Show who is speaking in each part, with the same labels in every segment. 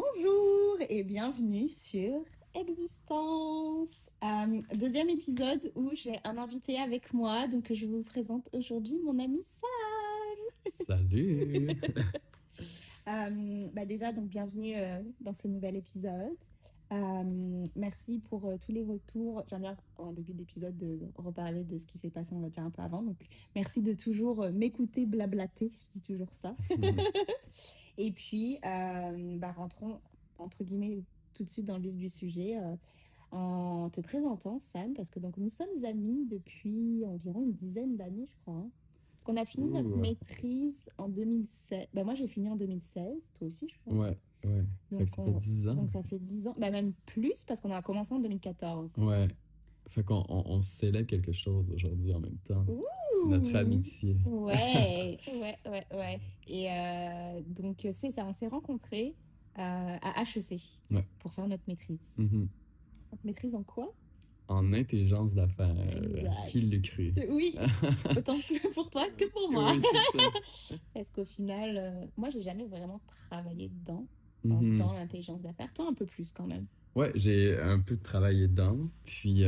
Speaker 1: Bonjour et bienvenue sur Existence. Deuxième épisode où j'ai un invité avec moi, donc je vous présente aujourd'hui mon ami
Speaker 2: Salut!
Speaker 1: Déjà, donc bienvenue dans ce nouvel épisode. Merci pour tous les retours. J'aime bien en début d'épisode de reparler de ce qui s'est passé, on va dire un peu avant. Donc merci de toujours m'écouter blablater, je dis toujours ça. Et puis, rentrons entre guillemets tout de suite dans le vif du sujet en te présentant Sam, parce que donc nous sommes amis depuis environ une dizaine d'années, je crois, hein. Parce qu'on a fini notre
Speaker 2: Ouh,
Speaker 1: maîtrise en 2016. Moi, j'ai fini en 2016, toi aussi, je pense.
Speaker 2: ouais, ouais. Fait que
Speaker 1: Donc,
Speaker 2: ça fait 10 ans.
Speaker 1: donc ça fait 10 ans, même plus, parce qu'on a commencé en 2014.
Speaker 2: Ouais. Fait qu'on célèbre quelque chose aujourd'hui en même temps. Notre
Speaker 1: Ouh!
Speaker 2: amitié.
Speaker 1: Ouais, ouais, ouais, ouais. Et donc, c'est ça, on s'est rencontrés à HEC
Speaker 2: Ouais.
Speaker 1: pour faire notre maîtrise.
Speaker 2: Mhm.
Speaker 1: Notre maîtrise en quoi?
Speaker 2: En intelligence d'affaires.
Speaker 1: Exact.
Speaker 2: Qui l'eût cru?
Speaker 1: Oui, autant pour toi que pour moi.
Speaker 2: Oui, c'est ça.
Speaker 1: Parce qu'au final, moi, j'ai jamais vraiment travaillé dedans, dans
Speaker 2: Mhm.
Speaker 1: l'intelligence d'affaires. Toi, un peu plus quand même.
Speaker 2: Ouais, j'ai un peu travaillé dedans. Puis,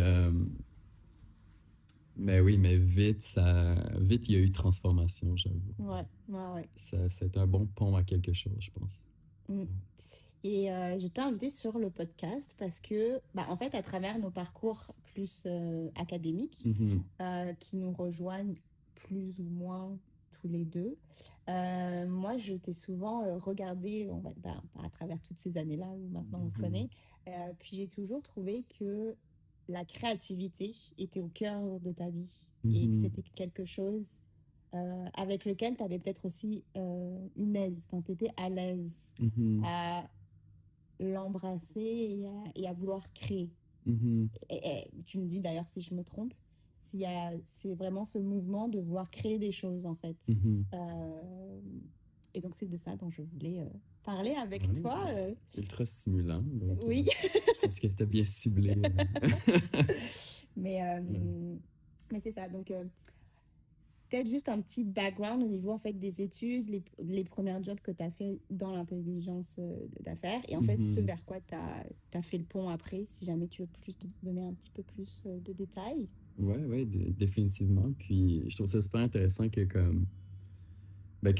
Speaker 2: mais oui, mais vite, il y a eu transformation, j'avoue.
Speaker 1: Ouais, ouais, ouais.
Speaker 2: C'est un bon pont à quelque chose, je pense.
Speaker 1: Mm. Et je t'ai invité sur le podcast parce que, en fait, à travers nos parcours plus académiques,
Speaker 2: Mhm.
Speaker 1: qui nous rejoignent plus ou moins tous les deux, moi, je t'ai souvent regardé, à travers toutes ces années-là où maintenant on se
Speaker 2: Mhm.
Speaker 1: connaît, puis j'ai toujours trouvé que la créativité était au cœur de ta vie et que
Speaker 2: Mhm.
Speaker 1: c'était quelque chose avec lequel tu avais peut-être aussi une aise, enfin, tu étais à l'aise
Speaker 2: Mhm.
Speaker 1: à l'embrasser et à vouloir créer.
Speaker 2: Mhm.
Speaker 1: Et tu me dis d'ailleurs si je me trompe, c'est vraiment ce mouvement de vouloir créer des choses en fait.
Speaker 2: Mhm.
Speaker 1: Euh, et donc c'est de ça dont je voulais parler avec
Speaker 2: Ouais,
Speaker 1: toi.
Speaker 2: ultra stimulant. Donc,
Speaker 1: Oui,
Speaker 2: je pense qu'elle était bien ciblée.
Speaker 1: mais,
Speaker 2: Ouais.
Speaker 1: euh, mais c'est ça. Donc peut-être juste un petit background au niveau en fait des études, les premiers jobs que tu as fait dans l'intelligence d'affaires et en fait ce
Speaker 2: Mhm.
Speaker 1: vers quoi tu as fait le pont après, si jamais tu veux plus te donner un petit peu plus de détails.
Speaker 2: Ouais, ouais, définitivement. Puis, je trouve ça super intéressant que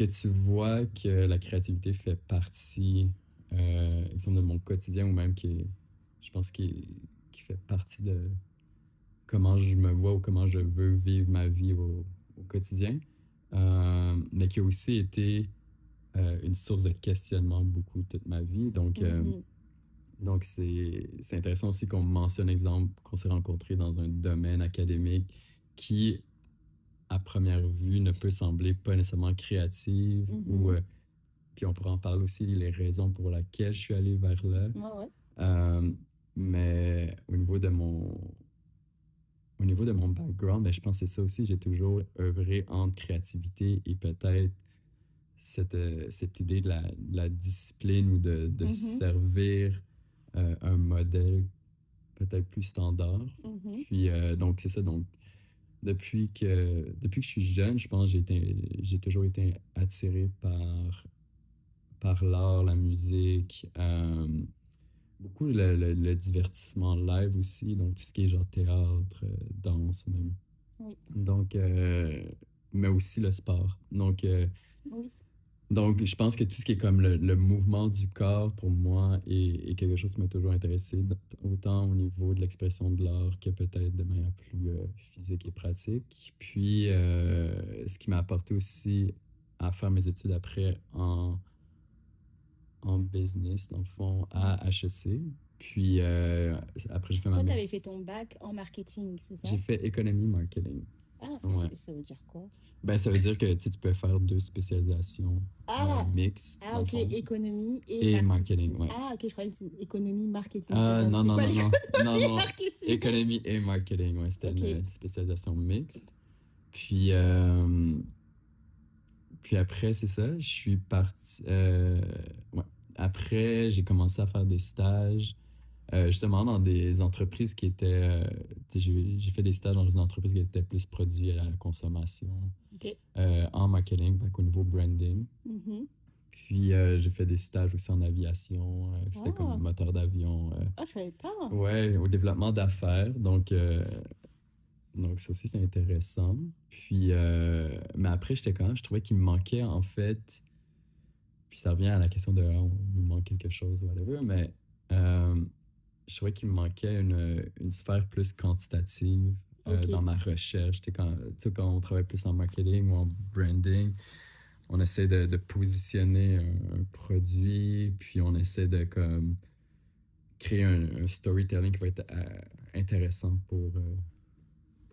Speaker 2: tu vois que la créativité fait partie, exemple, de mon quotidien ou même je pense, qui fait partie de comment je me vois ou comment je veux vivre ma vie au quotidien. Mais qui a aussi été une source de questionnement beaucoup toute ma vie.
Speaker 1: Mhm.
Speaker 2: Donc c'est intéressant aussi qu'on mentionne, exemple, qu'on s'est rencontrés dans un domaine académique qui, à première vue, ne peut sembler pas nécessairement créative
Speaker 1: Mhm.
Speaker 2: puis on pourra en parler aussi, les raisons pour lesquelles je suis allé vers là.
Speaker 1: Ouais, ouais.
Speaker 2: Euh, mais au niveau de mon background, ben, je pense que c'est ça aussi, j'ai toujours œuvré entre créativité et peut-être cette idée de la discipline ou de
Speaker 1: Mhm.
Speaker 2: servir un modèle peut-être plus standard.
Speaker 1: Mhm.
Speaker 2: Puis, donc, c'est ça. Donc, depuis que je suis jeune, je pense que j'ai toujours été attiré par l'art, la musique, beaucoup le divertissement live aussi, donc tout ce qui est genre théâtre, danse même.
Speaker 1: Oui,
Speaker 2: Donc, mais aussi le sport.
Speaker 1: oui.
Speaker 2: Donc, je pense que tout ce qui est comme le mouvement du corps, pour moi, est quelque chose qui m'a toujours intéressé, autant au niveau de l'expression de l'art que peut-être de manière plus physique et pratique. Puis, ce qui m'a apporté aussi à faire mes études après en business, dans le fond,
Speaker 1: Mhm.
Speaker 2: à HEC. Puis, après,
Speaker 1: Toi, tu avais fait ton bac en marketing, c'est
Speaker 2: j'ai
Speaker 1: ça?
Speaker 2: fait économie marketing.
Speaker 1: Ah,
Speaker 2: Ouais.
Speaker 1: ça veut dire quoi?
Speaker 2: Ben, ça veut dire que tu peux faire deux spécialisations
Speaker 1: Ah,
Speaker 2: mixtes,
Speaker 1: ah,
Speaker 2: dans le
Speaker 1: ok,
Speaker 2: fond,
Speaker 1: économie et
Speaker 2: et marketing,
Speaker 1: marketing.
Speaker 2: ouais.
Speaker 1: Ah, ok, je croyais que c'était économie, marketing. J'étais
Speaker 2: Ah,
Speaker 1: comme,
Speaker 2: non,
Speaker 1: c'est
Speaker 2: non,
Speaker 1: quoi
Speaker 2: non, non, non,
Speaker 1: l'économie et
Speaker 2: non.
Speaker 1: marketing?
Speaker 2: Économie et marketing, ouais, c'était
Speaker 1: Ok.
Speaker 2: une spécialisation mixte. Puis, puis après, c'est ça, je suis parti. Ouais. Après, j'ai commencé à faire des stages, justement dans des entreprises qui étaient. Tu sais, j'ai fait des stages dans une entreprise qui était plus produit à la consommation,
Speaker 1: Ok.
Speaker 2: en marketing, donc au niveau branding.
Speaker 1: Mhm.
Speaker 2: Puis j'ai fait des stages aussi en aviation. C'était comme
Speaker 1: Ah,
Speaker 2: moteur d'avion.
Speaker 1: ah, je savais pas.
Speaker 2: Ouais, au développement d'affaires. Donc ça aussi, c'est intéressant. Puis, mais après, j'étais quand même, je trouvais qu'il me manquait en fait. Puis ça revient à la question de ah, il me manque quelque chose, whatever. Mais euh, je trouvais qu'il me manquait une sphère plus quantitative
Speaker 1: Ok.
Speaker 2: dans ma recherche. Tu sais, quand on travaille plus en marketing ou en branding, on essaie de positionner un produit, puis on essaie de comme, créer un storytelling qui va être intéressant pour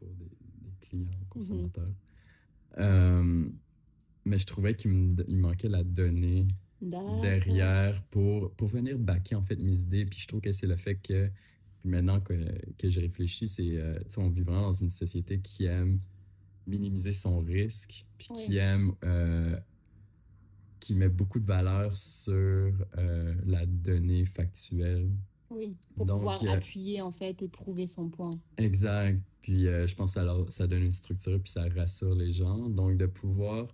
Speaker 2: des clients,
Speaker 1: Mhm.
Speaker 2: consommateurs. Euh, mais je trouvais il manquait la donnée
Speaker 1: D'accord.
Speaker 2: derrière pour venir backer en fait mes idées. Puis je trouve que c'est le fait que, puis maintenant que j'ai réfléchi, tu sais, on vit vraiment dans une société qui aime minimiser son risque, puis
Speaker 1: Oui.
Speaker 2: qui met beaucoup de valeur sur la donnée factuelle.
Speaker 1: Oui. Pour
Speaker 2: Donc,
Speaker 1: pouvoir appuyer en fait et prouver son point.
Speaker 2: exact. Puis je pense que ça donne une structure, puis ça rassure les gens. Donc, de pouvoir.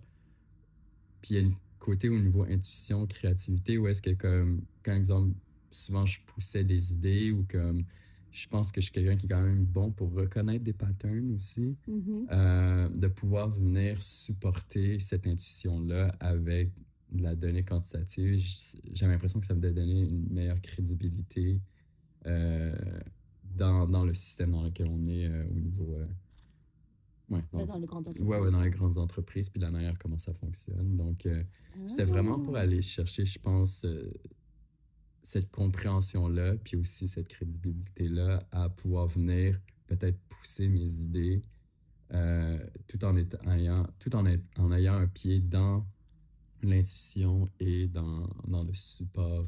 Speaker 2: Puis il y a une côté au niveau intuition, créativité, où est-ce que, comme, quand exemple, souvent je poussais des idées ou comme je pense que je suis quelqu'un qui est quand même bon pour reconnaître des patterns aussi,
Speaker 1: Mhm.
Speaker 2: de pouvoir venir supporter cette intuition-là avec de la donnée quantitative, j'ai l'impression que ça me donner une meilleure crédibilité euh, dans le système dans lequel on est au niveau. Ouais,
Speaker 1: Là, dans les grandes
Speaker 2: ouais,
Speaker 1: entreprises,
Speaker 2: dans les
Speaker 1: quoi.
Speaker 2: grandes entreprises, puis la manière comment ça fonctionne. Donc, c'était vraiment pour
Speaker 1: Ah.
Speaker 2: aller chercher, je pense, cette compréhension-là, puis aussi cette crédibilité-là à pouvoir venir peut-être pousser mes idées tout en ayant un pied dans l'intuition et dans le support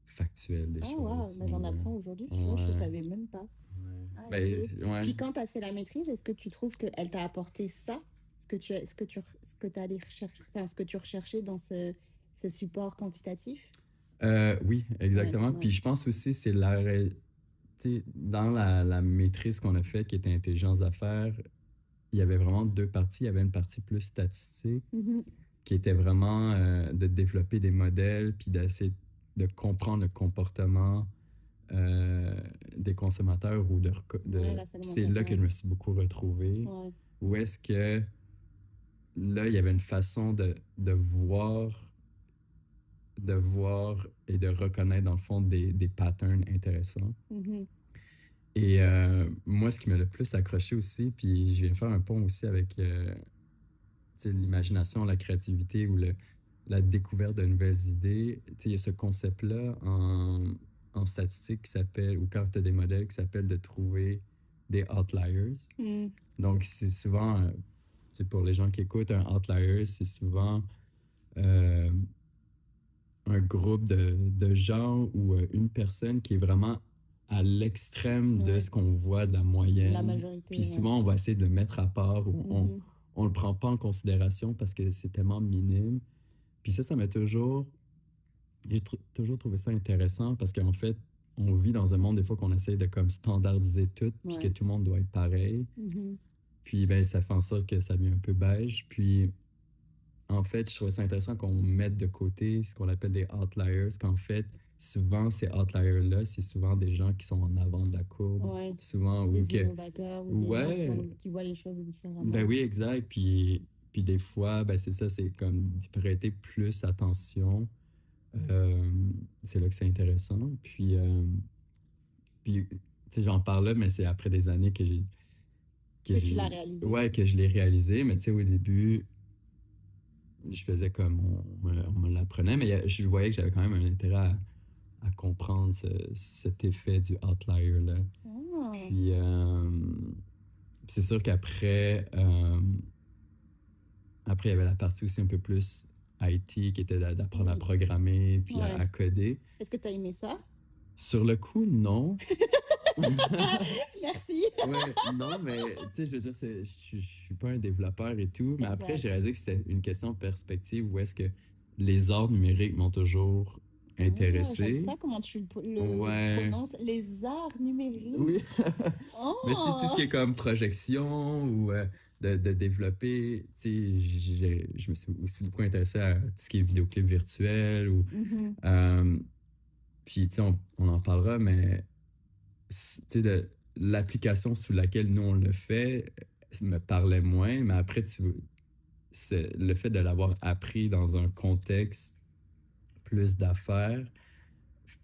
Speaker 2: factuel des
Speaker 1: Ah,
Speaker 2: choses,
Speaker 1: waouh,
Speaker 2: si
Speaker 1: mais
Speaker 2: on
Speaker 1: j'en
Speaker 2: veut.
Speaker 1: apprends aujourd'hui, tu vois, je
Speaker 2: Ouais,
Speaker 1: savais même pas.
Speaker 2: ouais.
Speaker 1: Ah,
Speaker 2: Ben,
Speaker 1: ok.
Speaker 2: ouais.
Speaker 1: Puis quand tu as fait la maîtrise, est-ce que tu trouves qu'elle t'a apporté ça? Ce que tu allais rechercher, enfin, ce que tu recherchais dans ce support quantitatif?
Speaker 2: Oui,
Speaker 1: Ouais,
Speaker 2: exactement.
Speaker 1: ouais.
Speaker 2: Puis je pense aussi c'est tu sais, dans la maîtrise qu'on a faite, qui était intelligence d'affaires, il y avait vraiment deux parties. Il y avait une partie plus statistique,
Speaker 1: Mhm.
Speaker 2: qui était vraiment de développer des modèles, puis d'essayer de comprendre le comportement euh, des consommateurs
Speaker 1: Ouais, la
Speaker 2: Puis c'est là que je
Speaker 1: ouais.
Speaker 2: me suis beaucoup retrouvé.
Speaker 1: Ouais.
Speaker 2: Où est-ce que là, il y avait une façon de voir et de reconnaître, dans le fond, des patterns intéressants.
Speaker 1: Mhm.
Speaker 2: Et moi, ce qui m'a le plus accroché aussi, puis je viens faire un pont aussi avec tu sais, l'imagination, la créativité ou la découverte de nouvelles idées. Tu sais, il y a ce concept-là en statistique qui s'appelle, ou quand tu as des modèles qui s'appellent de trouver des outliers.
Speaker 1: Mhm.
Speaker 2: Donc, c'est souvent, c'est pour les gens qui écoutent, un outlier, c'est souvent euh, un groupe de gens ou une personne qui est vraiment à l'extrême de
Speaker 1: Ouais,
Speaker 2: ce qu'on voit de la
Speaker 1: la
Speaker 2: moyenne. Puis
Speaker 1: majorité, ouais.
Speaker 2: souvent, on va essayer de le mettre à part ou
Speaker 1: Mhm.
Speaker 2: on le prend pas en considération parce que c'est tellement minime. Puis ça m'a toujours trouvé ça intéressant parce qu'en fait, on vit dans un monde des fois qu'on essaie de comme standardiser tout puis que
Speaker 1: Ouais.
Speaker 2: tout le monde doit être pareil.
Speaker 1: Mhm.
Speaker 2: Puis ben, ça fait en sorte que ça devient un peu beige. Puis en fait, je trouvais ça intéressant qu'on mette de côté ce qu'on appelle des outliers, qu'en fait, souvent, ces outliers-là, c'est souvent des gens qui sont en avant de la courbe,
Speaker 1: Ouais.
Speaker 2: souvent, ou
Speaker 1: Des
Speaker 2: que,
Speaker 1: innovateurs ou des gens qui
Speaker 2: ouais,
Speaker 1: ont, qui voient les choses
Speaker 2: ben
Speaker 1: différemment.
Speaker 2: oui, exact, puis des fois, ben c'est ça, c'est comme d'y prêter plus attention, Euh, c'est là que c'est intéressant, puis tu sais, j'en parle là, mais c'est après des années que
Speaker 1: Que tu l'as
Speaker 2: j'ai,
Speaker 1: réalisé.
Speaker 2: ouais, que je l'ai réalisé, mais tu sais, au début, je faisais comme on me l'apprenait, mais je voyais que j'avais quand même un intérêt à comprendre cet effet du outlier là.
Speaker 1: Ah,
Speaker 2: Puis c'est sûr qu'après, après, il y avait la partie aussi un peu plus IT qui était d'apprendre à
Speaker 1: oui.
Speaker 2: programmer puis à,
Speaker 1: Ouais.
Speaker 2: à coder.
Speaker 1: Est-ce que tu as aimé ça?
Speaker 2: Sur le coup, non.
Speaker 1: Merci.
Speaker 2: Ouais, non, mais tu sais, je veux dire, je suis pas un développeur et tout, mais après, j'ai
Speaker 1: Exact.
Speaker 2: réalisé que c'était une question de perspective où est-ce que les arts numériques m'ont toujours
Speaker 1: Ah, j'aime
Speaker 2: intéressé.
Speaker 1: ça, comment tu le
Speaker 2: Ouais,
Speaker 1: prononces. Les arts numériques.
Speaker 2: oui. Mais tu sais, tout ce qui
Speaker 1: Oh!
Speaker 2: est comme projection ou de développer, tu sais, je me suis aussi beaucoup intéressé à tout ce qui est vidéoclip virtuel ou,
Speaker 1: Mhm.
Speaker 2: euh, puis, tu sais, on en parlera, mais, tu sais, l'application sous laquelle nous on le fait me parlait moins, mais après, c'est le fait de l'avoir appris dans un contexte plus d'affaires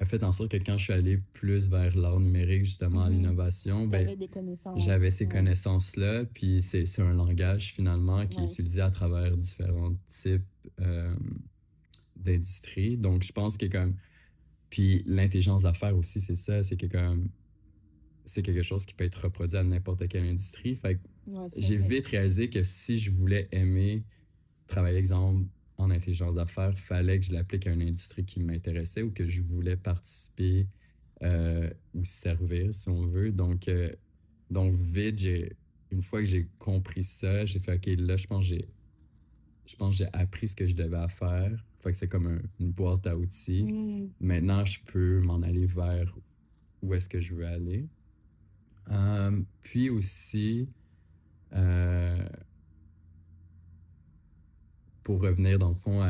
Speaker 2: a fait en sorte que quand je suis allé plus vers l'art numérique, justement, à
Speaker 1: Mhm.
Speaker 2: l'innovation,
Speaker 1: Tu
Speaker 2: ben,
Speaker 1: avais des
Speaker 2: j'avais
Speaker 1: connaissances.
Speaker 2: ces
Speaker 1: Ouais.
Speaker 2: connaissances-là, puis c'est un langage finalement qui est
Speaker 1: Ouais.
Speaker 2: utilisé à travers différents types euh, d'industries. Donc, je pense que comme. Puis l'intelligence d'affaires aussi, c'est ça, c'est que comme. C'est quelque chose qui peut être reproduit à n'importe quelle industrie. Fait que
Speaker 1: Ouais, c'est
Speaker 2: j'ai
Speaker 1: vrai.
Speaker 2: vite réalisé que si je voulais aimer travailler, exemple, en intelligence d'affaires, fallait que je l'applique à une industrie qui m'intéressait ou que je voulais participer ou servir, si on veut. Donc vite, une fois que j'ai compris ça, j'ai fait, OK, là, je pense que j'ai appris ce que je devais à faire. Fait que c'est comme une boîte à outils.
Speaker 1: Mhm.
Speaker 2: Maintenant, je peux m'en aller vers où est-ce que je veux aller. Puis aussi, euh, pour revenir dans le fond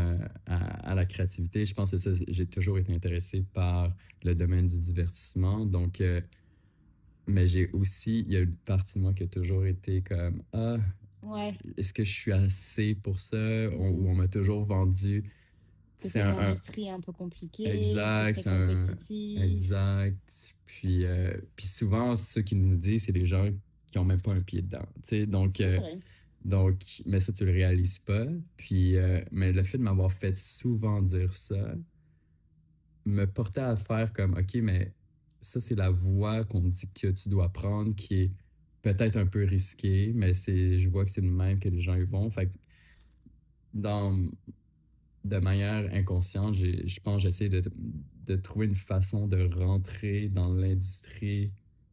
Speaker 2: à la créativité, je pense que ça, j'ai toujours été intéressé par le domaine du divertissement. Donc, mais j'ai aussi, il y a une partie de moi qui a toujours été comme, ah,
Speaker 1: Ouais.
Speaker 2: est-ce que je suis assez pour ça? Ou
Speaker 1: Mhm.
Speaker 2: on m'a toujours vendu,
Speaker 1: Que
Speaker 2: c'est
Speaker 1: c'est une industrie un peu compliquée, que c'est
Speaker 2: exact,
Speaker 1: très compétitif.
Speaker 2: exact. Puis souvent, ceux qui nous le disent, c'est des gens qui ont même pas un pied dedans. Tu sais,
Speaker 1: C'est vrai.
Speaker 2: donc, mais ça, tu le réalises pas. Puis, mais le fait de m'avoir fait souvent dire ça me portait à faire comme, OK, mais ça, c'est la voie qu'on me dit que tu dois prendre, qui est peut-être un peu risquée, mais je vois que c'est le même que les gens y vont. Fait que dans, de manière inconsciente, je pense que j'essaie de trouver une façon de rentrer dans l'industrie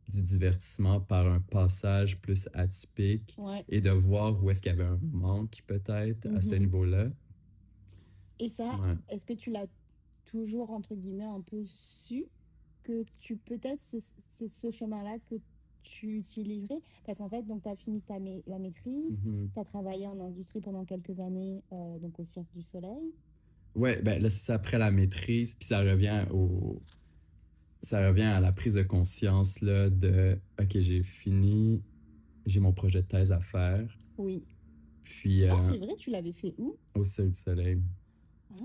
Speaker 2: du divertissement par un passage plus atypique
Speaker 1: Ouais.
Speaker 2: et de voir où est-ce qu'il y avait un manque peut-être à ce
Speaker 1: Mhm.
Speaker 2: niveau-là.
Speaker 1: Et ça,
Speaker 2: Ouais.
Speaker 1: est-ce que tu l'as toujours, entre guillemets, un peu su que tu peut-être c'est ce chemin-là que tu utiliserais? Parce qu'en fait, donc tu as fini la maîtrise,
Speaker 2: Mhm.
Speaker 1: tu as travaillé en industrie pendant quelques années, donc au Cirque du Soleil.
Speaker 2: Ouais, ben là, c'est ça après la maîtrise, puis ça revient à la prise de conscience là, de OK, j'ai fini, j'ai mon projet de thèse à faire,
Speaker 1: Oui.
Speaker 2: puis
Speaker 1: Ah, c'est vrai, tu l'avais fait où?
Speaker 2: au Cirque du Soleil.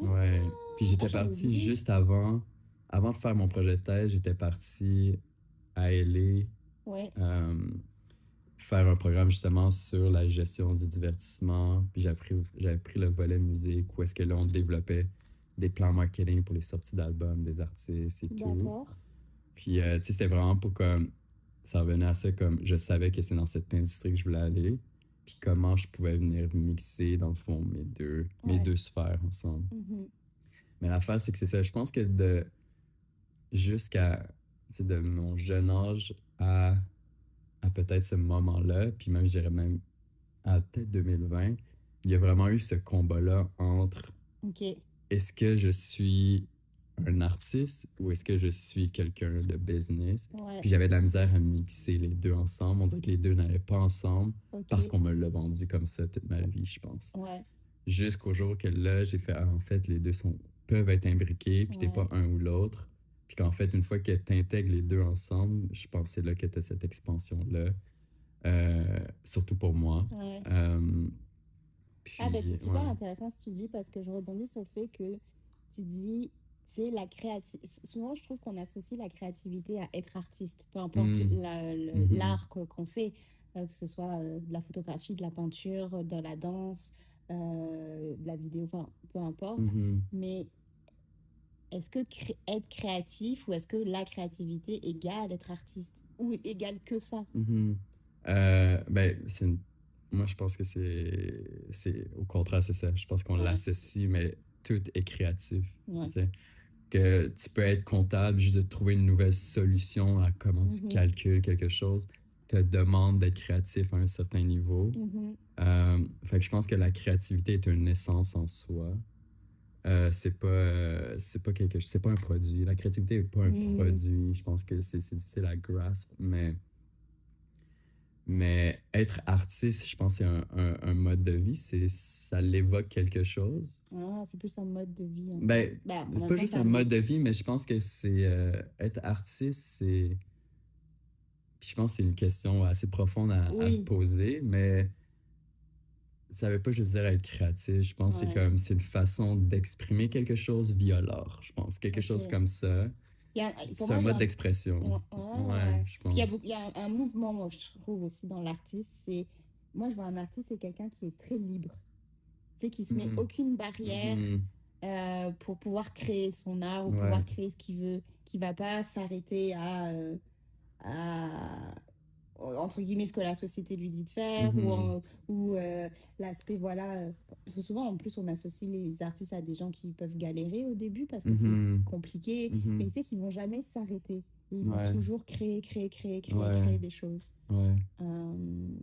Speaker 2: Ouais. Puis
Speaker 1: Ah,
Speaker 2: j'étais
Speaker 1: j'avais
Speaker 2: parti
Speaker 1: oublié.
Speaker 2: juste avant de faire mon projet de thèse, j'étais parti à
Speaker 1: Ouais,
Speaker 2: LA faire un programme justement sur la gestion du divertissement. Puis j'avais pris le volet musique où est-ce que là, on développait des plans marketing pour les sorties d'albums des artistes et tout.
Speaker 1: d'accord.
Speaker 2: Puis, tu sais, c'était vraiment pour comme, ça revenait à ça comme, je savais que c'est dans cette industrie que je voulais aller. Puis comment je pouvais venir mixer, dans le fond, mes
Speaker 1: Ouais.
Speaker 2: deux sphères ensemble.
Speaker 1: Mhm.
Speaker 2: Mais l'affaire, c'est que c'est ça. Je pense que jusqu'à, tu sais, de mon jeune âge à peut-être ce moment-là, puis même, je dirais même à peut-être 2020, il y a vraiment eu ce combat-là entre
Speaker 1: Ok.
Speaker 2: est-ce que je suis un artiste ou est-ce que je suis quelqu'un de business?
Speaker 1: Ouais.
Speaker 2: Puis j'avais de la misère à mixer les deux ensemble. On dirait que les deux n'allaient pas ensemble parce
Speaker 1: Ok.
Speaker 2: qu'on me l'a vendu comme ça toute ma vie, je pense.
Speaker 1: Ouais.
Speaker 2: Jusqu'au jour que là, j'ai fait, ah, en fait, les deux peuvent être imbriqués, puis t'es
Speaker 1: Ouais.
Speaker 2: pas un ou l'autre. Puis qu'en fait, une fois que tu intègres les deux ensemble, je pense que c'est là que tu as cette expansion-là, surtout pour moi.
Speaker 1: Ouais.
Speaker 2: Euh,
Speaker 1: Ah ben c'est
Speaker 2: puis,
Speaker 1: super
Speaker 2: ouais.
Speaker 1: intéressant ce que tu dis parce que je rebondis sur le fait que tu dis, c'est la créativité. Souvent, je trouve qu'on associe la créativité à être artiste, peu importe
Speaker 2: Mm, mhm,
Speaker 1: l'art qu'on fait, que ce soit de la photographie, de la peinture, de la danse, de la vidéo, enfin, peu importe.
Speaker 2: mhm,
Speaker 1: Mais est-ce que être créatif ou est-ce que la créativité égale être artiste ou égale que ça?
Speaker 2: mhm. Ben, moi, je pense que au contraire, c'est ça. Je pense qu'on
Speaker 1: Ouais,
Speaker 2: l'associe, mais tout est créatif. Tu
Speaker 1: ouais.
Speaker 2: sais. Que tu peux être comptable, juste de trouver une nouvelle solution à comment tu
Speaker 1: Mhm,
Speaker 2: calcules quelque chose, te demande d'être créatif à un certain niveau.
Speaker 1: mhm,
Speaker 2: Fait que je pense que la créativité est une essence en soi. C'est pas un produit. La créativité n'est pas un
Speaker 1: mhm.
Speaker 2: produit. Je pense que c'est difficile à grasp, mais Mais être artiste, je pense que c'est un mode de vie, ça l'évoque quelque chose.
Speaker 1: Ah, c'est plus un mode de vie un peu.
Speaker 2: Ben,
Speaker 1: Bah, en
Speaker 2: c'est
Speaker 1: même
Speaker 2: pas
Speaker 1: temps,
Speaker 2: juste
Speaker 1: c'est
Speaker 2: un
Speaker 1: un
Speaker 2: mode de
Speaker 1: métier.
Speaker 2: vie, mais je pense que c'est être artiste, c'est. Puis je pense que c'est une question assez profonde à se
Speaker 1: Oui,
Speaker 2: poser, mais ça veut pas juste dire être créatif. Je pense que c'est
Speaker 1: ouais,
Speaker 2: comme c'est une façon d'exprimer quelque chose via l'art, je pense. Quelque chose
Speaker 1: ok.
Speaker 2: comme ça.
Speaker 1: Pour
Speaker 2: C'est un
Speaker 1: moi, il y
Speaker 2: mode
Speaker 1: a un...
Speaker 2: d'expression.
Speaker 1: Ouais, ouais,
Speaker 2: Ouais,
Speaker 1: ouais.
Speaker 2: je
Speaker 1: Puis
Speaker 2: pense.
Speaker 1: il y a un mouvement, moi, je trouve aussi dans l'artiste, c'est... Moi, je vois un artiste, c'est quelqu'un qui est très libre. Tu sais, qui se met
Speaker 2: Mhm.
Speaker 1: aucune barrière
Speaker 2: Mhm.
Speaker 1: pour pouvoir créer son art ou
Speaker 2: Ouais.
Speaker 1: pouvoir créer ce qu'il veut, qui va pas s'arrêter à entre guillemets ce que la société lui dit de faire
Speaker 2: Mhm.
Speaker 1: ou l'aspect voilà parce que souvent en plus on associe les artistes à des gens qui peuvent galérer au début parce que c'est
Speaker 2: Mhm.
Speaker 1: compliqué mais
Speaker 2: Mhm.
Speaker 1: tu sais qu'ils vont jamais s'arrêter. Et ils vont
Speaker 2: Ouais.
Speaker 1: toujours créer créer créer créer
Speaker 2: Ouais.
Speaker 1: créer des choses.
Speaker 2: Ouais.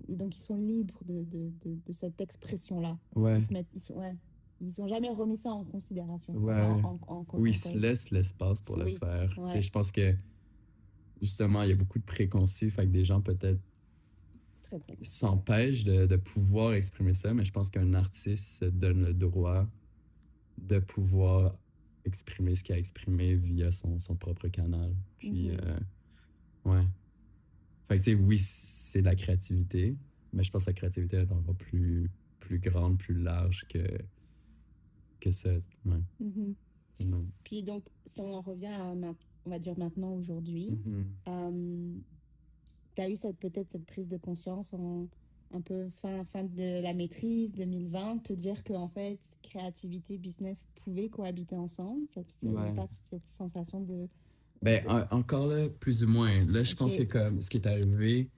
Speaker 1: Et donc ils sont libres de cette expression là. Ils
Speaker 2: Ouais.
Speaker 1: se mettent ils sont ouais, ils ont jamais remis ça en considération enfin
Speaker 2: Ouais. Où ils
Speaker 1: en
Speaker 2: se
Speaker 1: cause.
Speaker 2: laissent l'espace pour le
Speaker 1: Oui,
Speaker 2: faire. Tu sais,
Speaker 1: ouais,
Speaker 2: je pense que justement, il y a beaucoup de préconçus, fait que des gens peut-être
Speaker 1: c'est très très bien.
Speaker 2: s'empêchent de pouvoir exprimer ça, mais je pense qu'un artiste se donne le droit de pouvoir exprimer ce qu'il a exprimé via son propre canal. Puis,
Speaker 1: Mhm,
Speaker 2: ouais. Fait que, tu sais, oui, c'est de la créativité, mais je pense que la créativité est encore plus grande, plus large que ça. Ouais.
Speaker 1: mhm.
Speaker 2: Non.
Speaker 1: Puis donc, si on en revient à, on va dire maintenant, aujourd'hui,
Speaker 2: Mhm.
Speaker 1: tu as eu peut-être cette prise de conscience en un peu fin de la maîtrise 2020, te dire que en fait, créativité, business pouvaient cohabiter ensemble. Il n'y a
Speaker 2: Ouais.
Speaker 1: pas cette sensation
Speaker 2: Ben,
Speaker 1: de...
Speaker 2: encore là, plus ou moins. Là, je pense que
Speaker 1: Ok,
Speaker 2: comme ce qui est arrivé,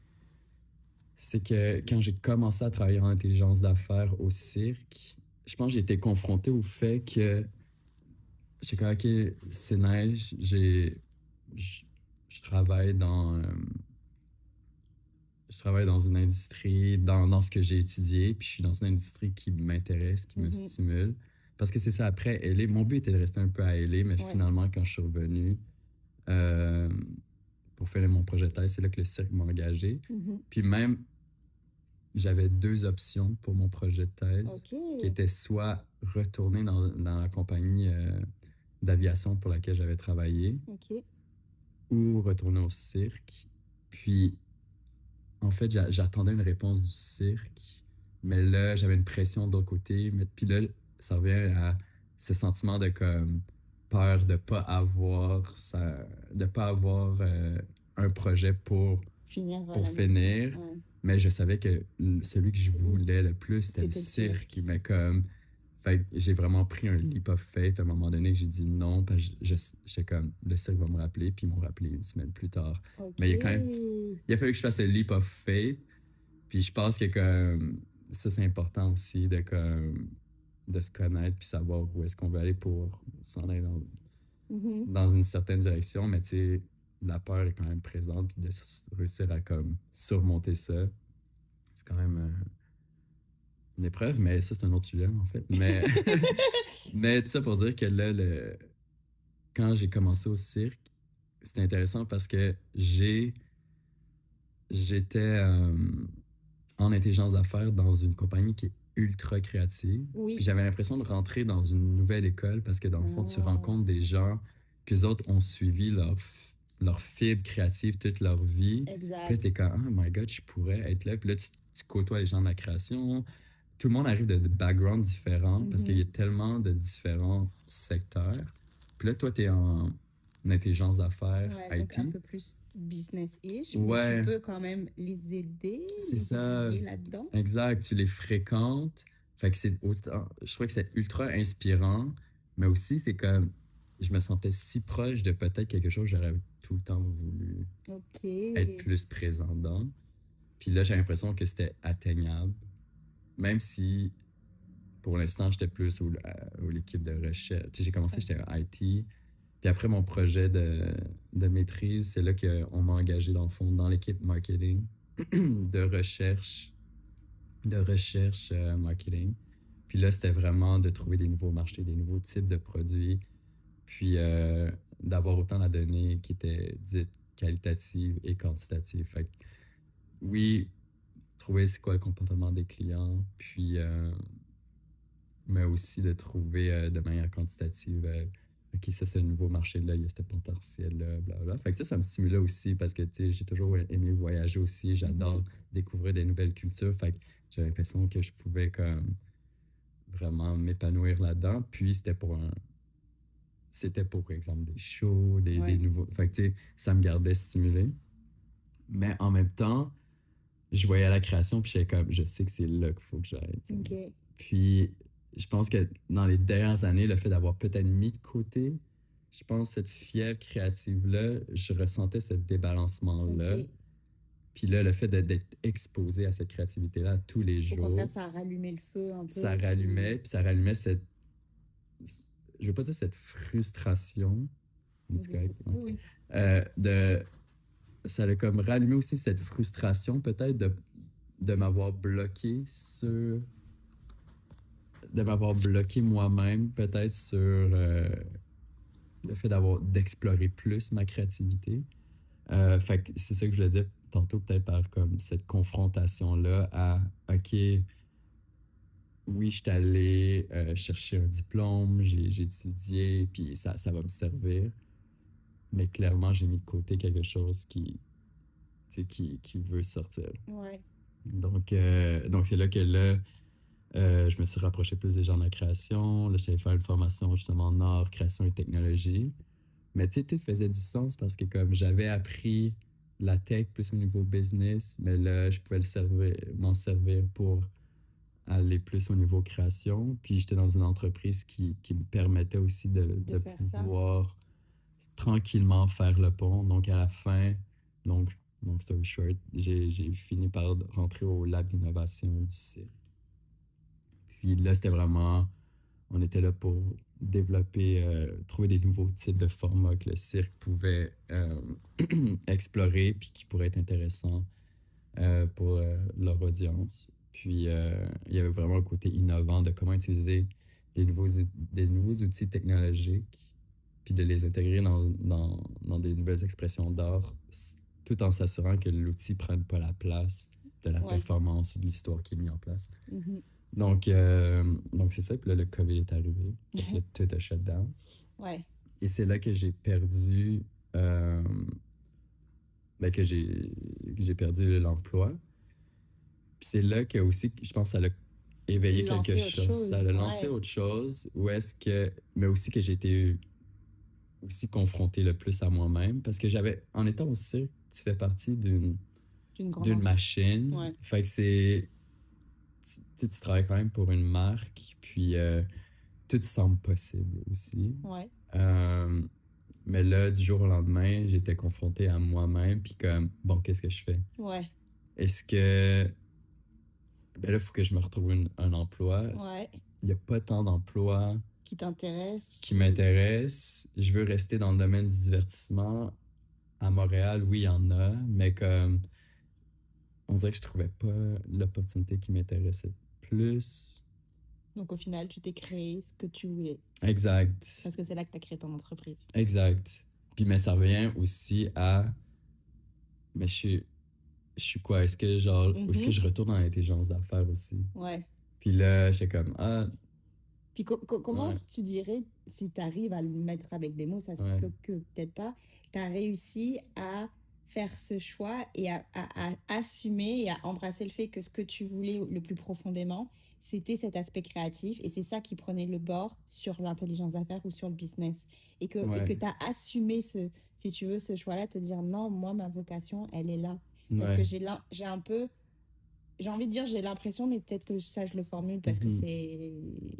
Speaker 2: c'est que quand j'ai commencé à travailler en intelligence d'affaires au cirque, je pense que j'ai été confronté au fait que j'ai comme, OK, c'est nice, je, je travaille je travaille dans une industrie, dans ce que j'ai étudié, puis je suis dans une industrie qui m'intéresse, qui me
Speaker 1: mhm,
Speaker 2: stimule. Parce que c'est ça, après LA, mon but était de rester un peu à LA, mais
Speaker 1: ouais,
Speaker 2: finalement, quand je suis revenu euh, pour faire mon projet de thèse, c'est là que le cirque m'a engagé.
Speaker 1: mhm,
Speaker 2: Puis même, j'avais deux options pour mon projet de thèse,
Speaker 1: ok,
Speaker 2: qui étaient soit retourner dans la compagnie d'aviation pour laquelle j'avais travaillé,
Speaker 1: ok,
Speaker 2: ou retourner au cirque. Puis, en fait, j'attendais une réponse du cirque, mais là, j'avais une pression de l'autre côté. Mais, puis là, ça revient à ce sentiment de comme peur de pas avoir de pas avoir un projet
Speaker 1: finir
Speaker 2: pour
Speaker 1: l'année.
Speaker 2: finir.
Speaker 1: Ouais,
Speaker 2: Mais je savais que celui que je voulais le plus, c'était le
Speaker 1: c'était le
Speaker 2: cirque.
Speaker 1: cirque.
Speaker 2: Mais comme, fait que j'ai vraiment pris un leap of faith à un moment donné que j'ai dit non, parce que j'étais comme, le cirque va me rappeler, puis ils m'ont rappelé une semaine plus tard.
Speaker 1: Ok,
Speaker 2: Mais il y a quand même, il a fallu que je fasse le leap of faith. Puis je pense que comme, ça, c'est important aussi de se connaître puis savoir où est-ce qu'on veut aller pour s'en aller
Speaker 1: mhm,
Speaker 2: dans une certaine direction. Mais tu sais, la peur est quand même présente. Puis de réussir à comme surmonter ça, c'est quand même une épreuve. Mais ça, c'est un autre sujet, en fait. Mais tout ça pour dire que là, quand j'ai commencé au cirque, c'était intéressant parce que j'étais en intelligence d'affaires dans une compagnie qui est ultra créative. Puis
Speaker 1: Oui.
Speaker 2: j'avais l'impression de rentrer dans une nouvelle école parce que dans le fond, tu
Speaker 1: Ah,
Speaker 2: rencontres des gens qu'eux autres ont suivi leur fibre créative toute leur vie. Puis là,
Speaker 1: exact.
Speaker 2: t'es comme, oh my God, je pourrais être là. Puis là, tu côtoies les gens de la création. Tout le monde arrive de backgrounds différents parce qu'il y
Speaker 1: Mhm.
Speaker 2: a tellement de différents secteurs. Puis là, toi, tu es en intelligence d'affaires
Speaker 1: Ouais, donc un
Speaker 2: IT.
Speaker 1: peu plus business-ish, mais tu
Speaker 2: Ouais,
Speaker 1: peux quand même les aider,
Speaker 2: c'est
Speaker 1: les
Speaker 2: ça.
Speaker 1: aiguiller là-dedans.
Speaker 2: Exact, tu les fréquentes. Fait que je trois que c'est ultra inspirant, mais aussi c'est comme, je me sentais si proche de peut-être quelque chose que j'aurais tout le temps voulu
Speaker 1: Ok.
Speaker 2: être plus présent dans. Puis là, j'ai l'impression que c'était atteignable, même si pour l'instant, j'étais plus au l'équipe de recherche. Tu sais, j'ai commencé,
Speaker 1: Ok.
Speaker 2: j'étais en IT. Puis après mon projet de maîtrise, c'est là qu'on m'a engagé dans le fond, dans l'équipe marketing de recherche marketing. Puis là, c'était vraiment de trouver des nouveaux marchés, des nouveaux types de produits, puis d'avoir autant la donnée qui était dite qualitative et quantitative. Fait que, oui, trouver c'est quoi le comportement des clients, puis mais aussi de trouver de manière quantitative, OK, ça c'est un nouveau marché-là, il y a ce potentiel-là, blablabla. Fait que ça me stimulait aussi parce que tu sais, j'ai toujours aimé voyager aussi,
Speaker 1: Mhm.
Speaker 2: j'adore découvrir des nouvelles cultures. Fait que j'avais l'impression que je pouvais comme vraiment m'épanouir là-dedans. Puis c'était pour exemple des shows, des
Speaker 1: Ouais.
Speaker 2: nouveaux. Fait que tu sais, ça me gardait stimulé. Mais en même temps, je voyais la création, puis j'étais comme, je sais que c'est là qu'il faut que j'aille, tu sais.
Speaker 1: Ok.
Speaker 2: Puis, je pense que dans les dernières années, le fait d'avoir peut-être mis de côté, je pense, cette fièvre créative-là, je ressentais ce débalancement-là.
Speaker 1: Ok.
Speaker 2: Puis là, le fait d'être exposé à cette créativité-là tous les
Speaker 1: Au contraire,
Speaker 2: jours,
Speaker 1: ça a rallumé le feu un
Speaker 2: ça
Speaker 1: peu,
Speaker 2: rallumait,
Speaker 1: puis...
Speaker 2: puis ça rallumait cette, je veux pas dire cette frustration, mais c'est
Speaker 1: Oui,
Speaker 2: correct, ouais.
Speaker 1: oui.
Speaker 2: De, ça a comme rallumé aussi cette frustration peut-être de m'avoir bloqué sur de m'avoir bloqué moi-même peut-être sur le fait d'explorer plus ma créativité. Fait que c'est ça que je voulais dire tantôt peut-être par comme cette confrontation-là à OK, oui, je suis allé chercher un diplôme, j'ai étudié, puis ça va me servir. Mais clairement, j'ai mis de côté quelque chose tu sais, qui veut sortir.
Speaker 1: Ouais.
Speaker 2: Donc c'est là que là, je me suis rapproché plus des gens de la création. Là, j'allais faire une formation justement en art, création et technologie. Mais tu sais, tout faisait du sens parce que comme j'avais appris la tech plus au niveau business, mais là, je pouvais m'en servir pour aller plus au niveau création. Puis j'étais dans une entreprise qui me permettait aussi
Speaker 1: De
Speaker 2: de
Speaker 1: faire ça.
Speaker 2: pouvoir tranquillement faire le pont. Donc à la fin, donc, long story short, j'ai fini par rentrer au lab d'innovation du cirque. Puis là, c'était vraiment, on était là pour développer, trouver des nouveaux types de formats que le cirque pouvait explorer puis qui pourraient être intéressants pour leur audience. Puis il y avait vraiment un côté innovant de comment utiliser des nouveaux outils technologiques puis de les intégrer dans des nouvelles expressions d'art tout en s'assurant que l'outil ne prenne pas la place de la
Speaker 1: Ouais.
Speaker 2: performance ou de l'histoire qui est mise en place.
Speaker 1: Mhm.
Speaker 2: Donc c'est ça. Puis là, le COVID est arrivé. Fait que là, tout a shut down.
Speaker 1: Ouais.
Speaker 2: Et c'est là que j'ai perdu, euh, ben, que j'ai perdu l'emploi. Puis c'est là que aussi, je pense que ça a éveillé quelque
Speaker 1: Lancer autre
Speaker 2: chose. Ça a
Speaker 1: chose.
Speaker 2: lancé
Speaker 1: Ouais.
Speaker 2: autre chose. Mais aussi que j'ai été aussi confronté le plus à moi-même. Parce que en étant au cirque, tu fais partie
Speaker 1: D'une grande
Speaker 2: d'une
Speaker 1: entreprise.
Speaker 2: machine.
Speaker 1: Ouais.
Speaker 2: Fait que tu travailles quand même pour une marque. Puis tout semble possible aussi.
Speaker 1: Ouais.
Speaker 2: Euh, mais là, du jour au lendemain, j'étais confronté à moi-même, puis comme, bon, qu'est-ce que je fais?
Speaker 1: Ouais.
Speaker 2: Est-ce que, ben là, il faut que je me retrouve un emploi.
Speaker 1: Ouais.
Speaker 2: Il n'y a pas tant d'emplois
Speaker 1: Qui t'intéresse.
Speaker 2: qui m'intéressent. Je veux rester dans le domaine du divertissement. À Montréal, oui, il y en a, mais comme, on dirait que je trouvais pas l'opportunité qui m'intéressait plus.
Speaker 1: Donc au final, tu t'es créé ce que tu voulais.
Speaker 2: Exact.
Speaker 1: Parce que c'est là que tu as créé ton entreprise.
Speaker 2: Exact. Puis, mais ça revient aussi à, mais je suis quoi? Est-ce que
Speaker 1: Mhm.
Speaker 2: je retourne dans l'intelligence d'affaires aussi?
Speaker 1: Ouais.
Speaker 2: Puis là, j'étais comme, ah,
Speaker 1: Puis comment
Speaker 2: ouais,
Speaker 1: tu dirais, si tu arrives à le mettre avec des mots, ça se
Speaker 2: ouais,
Speaker 1: peut que peut-être pas, tu as réussi à faire ce choix et à assumer et à embrasser le fait que ce que tu voulais le plus profondément, c'était cet aspect créatif et c'est ça qui prenait le bord sur l'intelligence d'affaires ou sur le business. Et que
Speaker 2: ouais,
Speaker 1: tu as assumé si tu veux, ce choix-là, te dire non, moi, ma vocation, elle est là. Parce que
Speaker 2: ouais.
Speaker 1: j'ai un peu j'ai envie de dire j'ai l'impression, mais peut-être que ça, je le formule parce que
Speaker 2: Mhm.
Speaker 1: c'est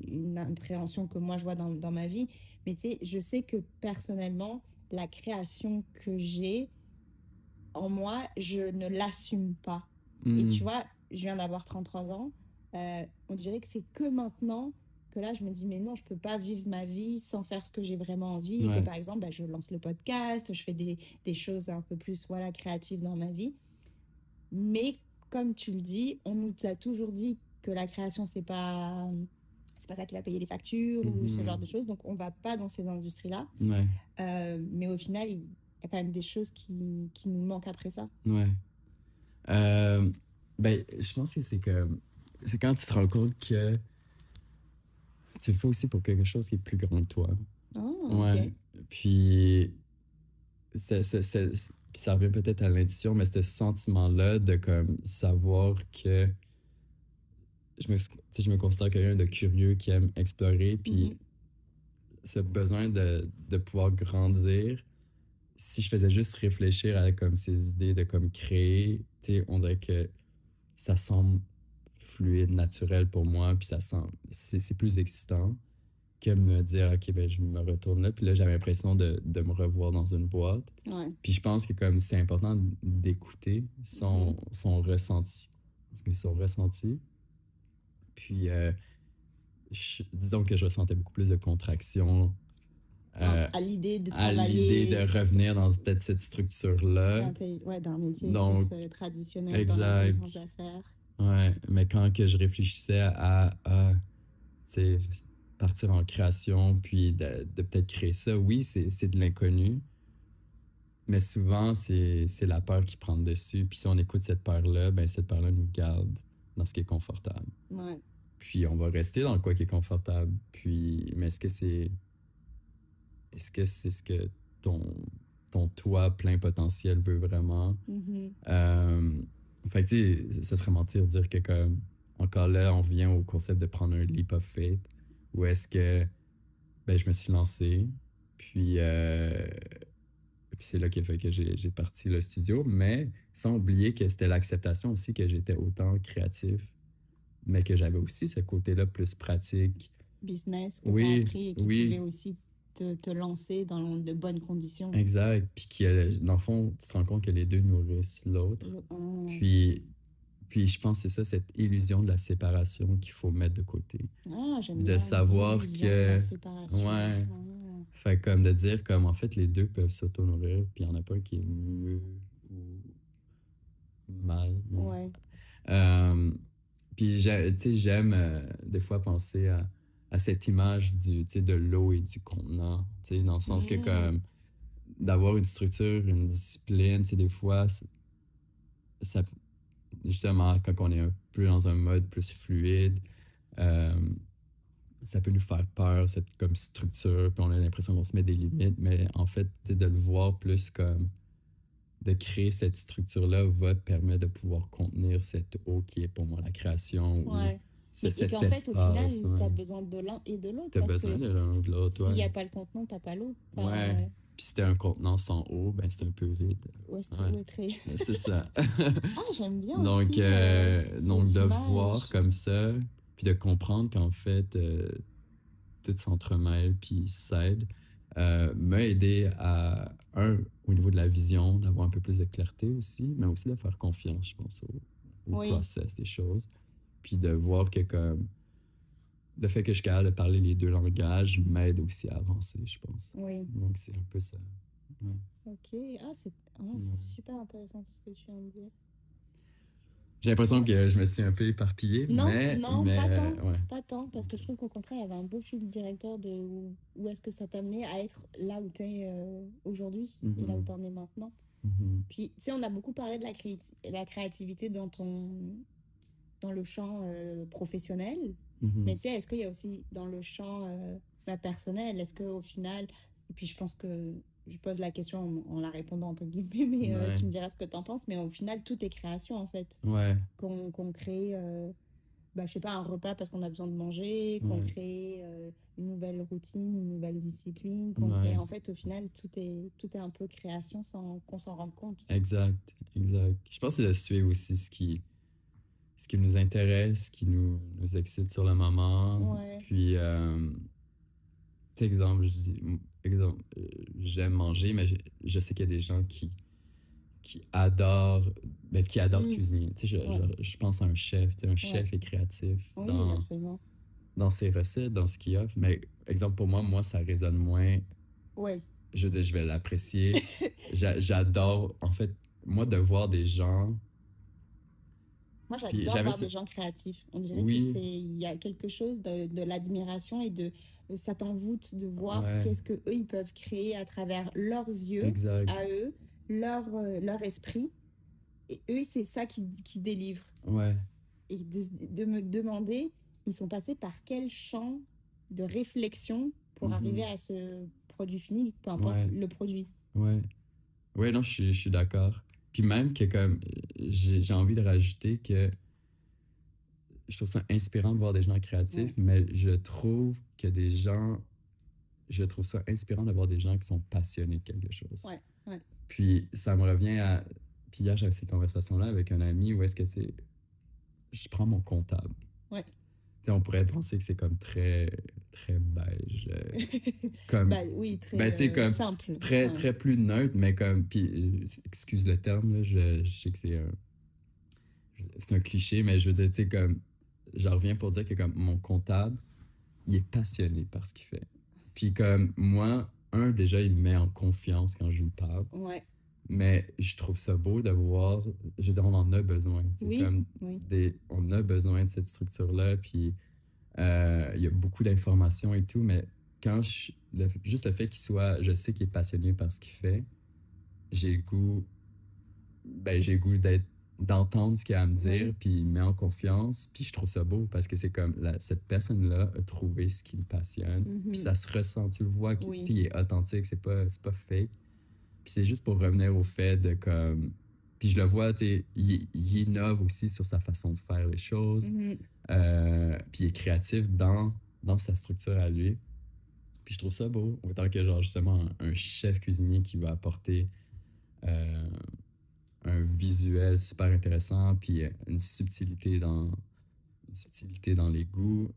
Speaker 1: une appréhension que moi je vois dans ma vie. Mais tu sais, je sais que personnellement, la création que j'ai en moi, je ne l'assume pas. Et tu
Speaker 2: Mhm.
Speaker 1: vois, je viens d'avoir 33 ans. On dirait que c'est que maintenant que là, je me dis, mais non, je peux pas vivre ma vie sans faire ce que j'ai vraiment envie. Et que
Speaker 2: Ouais,
Speaker 1: par exemple, bah, je lance le podcast, je fais des choses un peu plus voilà, créatives dans ma vie. Mais comme tu le dis, on nous a toujours dit que la création, c'est pas ça qui va payer les factures ou ce genre
Speaker 2: mhm.
Speaker 1: de choses. Donc, on va pas dans ces industries-là.
Speaker 2: Ouais,
Speaker 1: Mais au final, il y a quand même des choses qui nous manquent après ça.
Speaker 2: ouais. Euh, Ben, je pense que c'est quand tu te rends compte que tu le fais aussi pour quelque chose qui est plus grand que toi.
Speaker 1: Oh,
Speaker 2: Ouais.
Speaker 1: ok.
Speaker 2: Puis puis ça revient peut-être à l'intuition, mais ce sentiment-là de comme savoir que tu sais, je me considère quelqu'un de curieux qui aime explorer, puis
Speaker 1: Mhm.
Speaker 2: ce besoin de pouvoir grandir. Si je faisais juste réfléchir à comme ces idées de comme créer, tu sais, on dirait que ça semble fluide, naturel pour moi, puis c'est plus excitant que me dire, OK, ben, je me retourne là. Puis là, j'avais l'impression de me revoir dans une boîte.
Speaker 1: Ouais.
Speaker 2: Puis je pense que comme c'est important d'écouter
Speaker 1: Mhm.
Speaker 2: son ressenti. Parce que son ressenti. Puis disons que je ressentais beaucoup plus de contraction euh,
Speaker 1: À l'idée de
Speaker 2: à l'idée de
Speaker 1: travailler
Speaker 2: revenir dans peut-être cette structure-là.
Speaker 1: ouais, d'un métier plus
Speaker 2: Donc,
Speaker 1: traditionnel dans
Speaker 2: exact.
Speaker 1: l'intelligence d'affaires.
Speaker 2: Ouais, mais quand que je réfléchissais à tu sais, partir en création, puis de peut-être créer ça, oui, c'est de l'inconnu, mais souvent, c'est la peur qui prend le dessus. Puis si on écoute cette peur-là, ben cette peur-là nous garde dans ce qui est confortable.
Speaker 1: Ouais.
Speaker 2: Puis on va rester dans quoi qui est confortable. Puis, mais est-ce que c'est ce que ton, ton toi plein potentiel veut vraiment?
Speaker 1: Mhm.
Speaker 2: Euh, Fait que, tu sais, ça serait mentir de dire que, comme, encore là, on revient au concept de prendre un leap of faith, où est-ce que, ben, je me suis lancé, puis, puis c'est là qu'il a fait que j'ai parti le studio, mais sans oublier que c'était l'acceptation aussi que j'étais autant créatif, mais que j'avais aussi ce côté-là plus pratique.
Speaker 1: Business que tu as
Speaker 2: Oui,
Speaker 1: appris et qui pouvait
Speaker 2: oui,
Speaker 1: aussi te lancer dans de bonnes conditions.
Speaker 2: exact. Puis dans le fond, tu te rends compte que les deux nourrissent l'autre.
Speaker 1: Oh.
Speaker 2: Puis, puis je pense que c'est ça, cette illusion de la séparation qu'il faut mettre de côté.
Speaker 1: Ah, j'aime
Speaker 2: De
Speaker 1: bien
Speaker 2: savoir
Speaker 1: l'illusion de la
Speaker 2: que,
Speaker 1: séparation.
Speaker 2: ouais,
Speaker 1: Oh.
Speaker 2: fait comme de dire comme en fait les deux peuvent s'auto-nourrir, puis il n'y en a pas un qui est mieux ou mal. Non.
Speaker 1: Ouais.
Speaker 2: Euh, Puis tu sais, j'aime des fois penser à cette image tu sais, de l'eau et du contenant, tu sais, dans le sens que
Speaker 1: Mm.
Speaker 2: comme d'avoir une structure, une discipline, tu sais, des fois, ça, justement, quand on est un peu dans un mode plus fluide, euh, ça peut nous faire peur, cette comme structure, puis on a l'impression qu'on se met des limites, mais en fait, tu sais, de le voir plus comme de créer cette structure-là va te permettre de pouvoir contenir cette eau qui est pour moi la création ou
Speaker 1: Ouais. Mais et
Speaker 2: cet
Speaker 1: qu'en fait, au final,
Speaker 2: espace.
Speaker 1: tu as
Speaker 2: Ouais.
Speaker 1: besoin de l'un et de l'autre
Speaker 2: Tu as
Speaker 1: parce
Speaker 2: besoin
Speaker 1: que
Speaker 2: de l'un ou de l'autre,
Speaker 1: s'il
Speaker 2: ouais.
Speaker 1: n'y a pas le contenant, t'as pas l'eau. Enfin,
Speaker 2: Ouais. Puis si t'as un contenant sans eau, ben c'est un peu vide.
Speaker 1: ouais,
Speaker 2: Ouais.
Speaker 1: ouais, très.
Speaker 2: Ben, c'est ça.
Speaker 1: Ah, j'aime bien
Speaker 2: Donc,
Speaker 1: aussi
Speaker 2: donc
Speaker 1: cette
Speaker 2: de voir
Speaker 1: image.
Speaker 2: comme ça, puis de comprendre qu'en fait, tout s'entremêle puis s'aide, m'a aidé à, au niveau de la vision, d'avoir un peu plus de clarté aussi, mais aussi de faire confiance, je pense, au
Speaker 1: Oui,
Speaker 2: process des choses. Puis de voir que comme le fait que je suis capable de parler les deux langages m'aide aussi à avancer, je pense.
Speaker 1: oui.
Speaker 2: Donc c'est un peu ça. Ouais.
Speaker 1: Ok. Ah, c'est
Speaker 2: Ouais.
Speaker 1: super intéressant tout ce que tu viens de dire.
Speaker 2: J'ai l'impression que je me suis un peu éparpillé,
Speaker 1: Non, non,
Speaker 2: mais
Speaker 1: pas tant.
Speaker 2: ouais.
Speaker 1: Pas tant, parce que je trouve qu'au contraire, il y avait un beau fil directeur de où est-ce que ça t'a amené à être là où tu es aujourd'hui et là où
Speaker 2: Mhm,
Speaker 1: tu en es maintenant.
Speaker 2: mhm,
Speaker 1: Puis, tu sais, on a beaucoup parlé de la créativité dans le champ professionnel, mais
Speaker 2: mhm.
Speaker 1: tu sais, est-ce qu'il y a aussi dans le champ personnel, est-ce qu'au final, et puis je pense que je pose la question en la répondant entre guillemets, mais
Speaker 2: Ouais,
Speaker 1: tu me diras ce que tu en penses, mais au final, tout est création en fait,
Speaker 2: ouais,
Speaker 1: qu'on crée, bah, je sais pas, un repas parce qu'on a besoin de manger, qu'on
Speaker 2: ouais,
Speaker 1: crée une nouvelle routine, une nouvelle discipline, qu'on crée,
Speaker 2: ouais.
Speaker 1: en fait, au final, tout est un peu création sans qu'on s'en rende compte.
Speaker 2: Exact, exact. Je pense que c'est de suivre aussi ce qui nous intéresse, ce qui nous excite sur le moment.
Speaker 1: Ouais.
Speaker 2: Puis, tu sais, exemple, exemple, j'aime manger, mais je sais qu'il y a des gens qui adorent, ben, qui adorent
Speaker 1: Mm.
Speaker 2: cuisiner. Tu sais,
Speaker 1: Ouais,
Speaker 2: je pense à un chef. Tu sais, un
Speaker 1: ouais.
Speaker 2: chef est créatif
Speaker 1: Oui, absolument.
Speaker 2: dans ses recettes, dans ce qu'il offre. Mais, exemple, pour moi, ça résonne moins.
Speaker 1: Ouais.
Speaker 2: Je veux dire, je vais l'apprécier. J'adore, en fait, moi, de voir des gens.
Speaker 1: Moi,
Speaker 2: Puis
Speaker 1: j'adore
Speaker 2: j'avais
Speaker 1: voir
Speaker 2: ce...
Speaker 1: des gens créatifs. On dirait que
Speaker 2: Oui,
Speaker 1: il y a quelque chose de l'admiration et de ça t'envoûte de voir
Speaker 2: ouais,
Speaker 1: qu'est-ce que eux ils peuvent créer à travers leurs yeux,
Speaker 2: exact.
Speaker 1: à eux, leur esprit. Et eux, c'est ça qui délivre.
Speaker 2: Ouais,
Speaker 1: Et de me demander, ils sont passés par quel champ de réflexion pour arriver
Speaker 2: mhm,
Speaker 1: à ce produit fini, peu importe
Speaker 2: ouais,
Speaker 1: le produit.
Speaker 2: ouais. Ouais, non, je suis d'accord. Puis même que comme j'ai envie de rajouter que je trouve ça inspirant de voir des gens créatifs,
Speaker 1: Ouais,
Speaker 2: mais je trouve que des gens, je trouve ça inspirant de voir des gens qui sont passionnés de quelque chose.
Speaker 1: ouais, ouais,
Speaker 2: Puis ça me revient à, puis hier j'avais cette conversation-là avec un ami où est-ce que c'est, je prends mon comptable.
Speaker 1: ouais.
Speaker 2: Tu sais, on pourrait penser que c'est comme très, très beige, comme,
Speaker 1: Bah oui,
Speaker 2: ben
Speaker 1: très
Speaker 2: tu sais, comme
Speaker 1: simple.
Speaker 2: très,
Speaker 1: Ouais.
Speaker 2: très plus neutre, mais comme, puis excuse le terme, là, je sais que c'est un cliché, mais je veux dire, tu sais, comme, j'en reviens pour dire que comme mon comptable, il est passionné par ce qu'il fait. Puis comme moi, déjà, il me met en confiance quand je lui parle.
Speaker 1: Ouais.
Speaker 2: Mais je trouve ça beau de voir, je veux dire, on en a besoin. C'est
Speaker 1: Oui,
Speaker 2: comme
Speaker 1: oui.
Speaker 2: on a besoin de cette structure-là. Puis il y a beaucoup d'informations et tout, mais juste le fait qu'il soit, je sais qu'il est passionné par ce qu'il fait, j'ai le goût j'ai le goût d'entendre ce qu'il a à me dire,
Speaker 1: Oui.
Speaker 2: puis il me met en confiance, puis je trouve ça beau parce que c'est comme cette personne-là a trouvé ce qui le passionne, puis
Speaker 1: Mhm.
Speaker 2: ça se ressent, tu le vois,
Speaker 1: Oui.
Speaker 2: il est authentique, c'est pas fake. Puis c'est juste pour revenir au fait de comme, puis je le vois, tu sais, il innove aussi sur sa façon de faire les choses,
Speaker 1: Mhm.
Speaker 2: puis il est créatif dans sa structure à lui. Puis je trouve ça beau, autant que genre justement un chef cuisinier qui va apporter euh, un visuel super intéressant, puis une subtilité dans les goûts,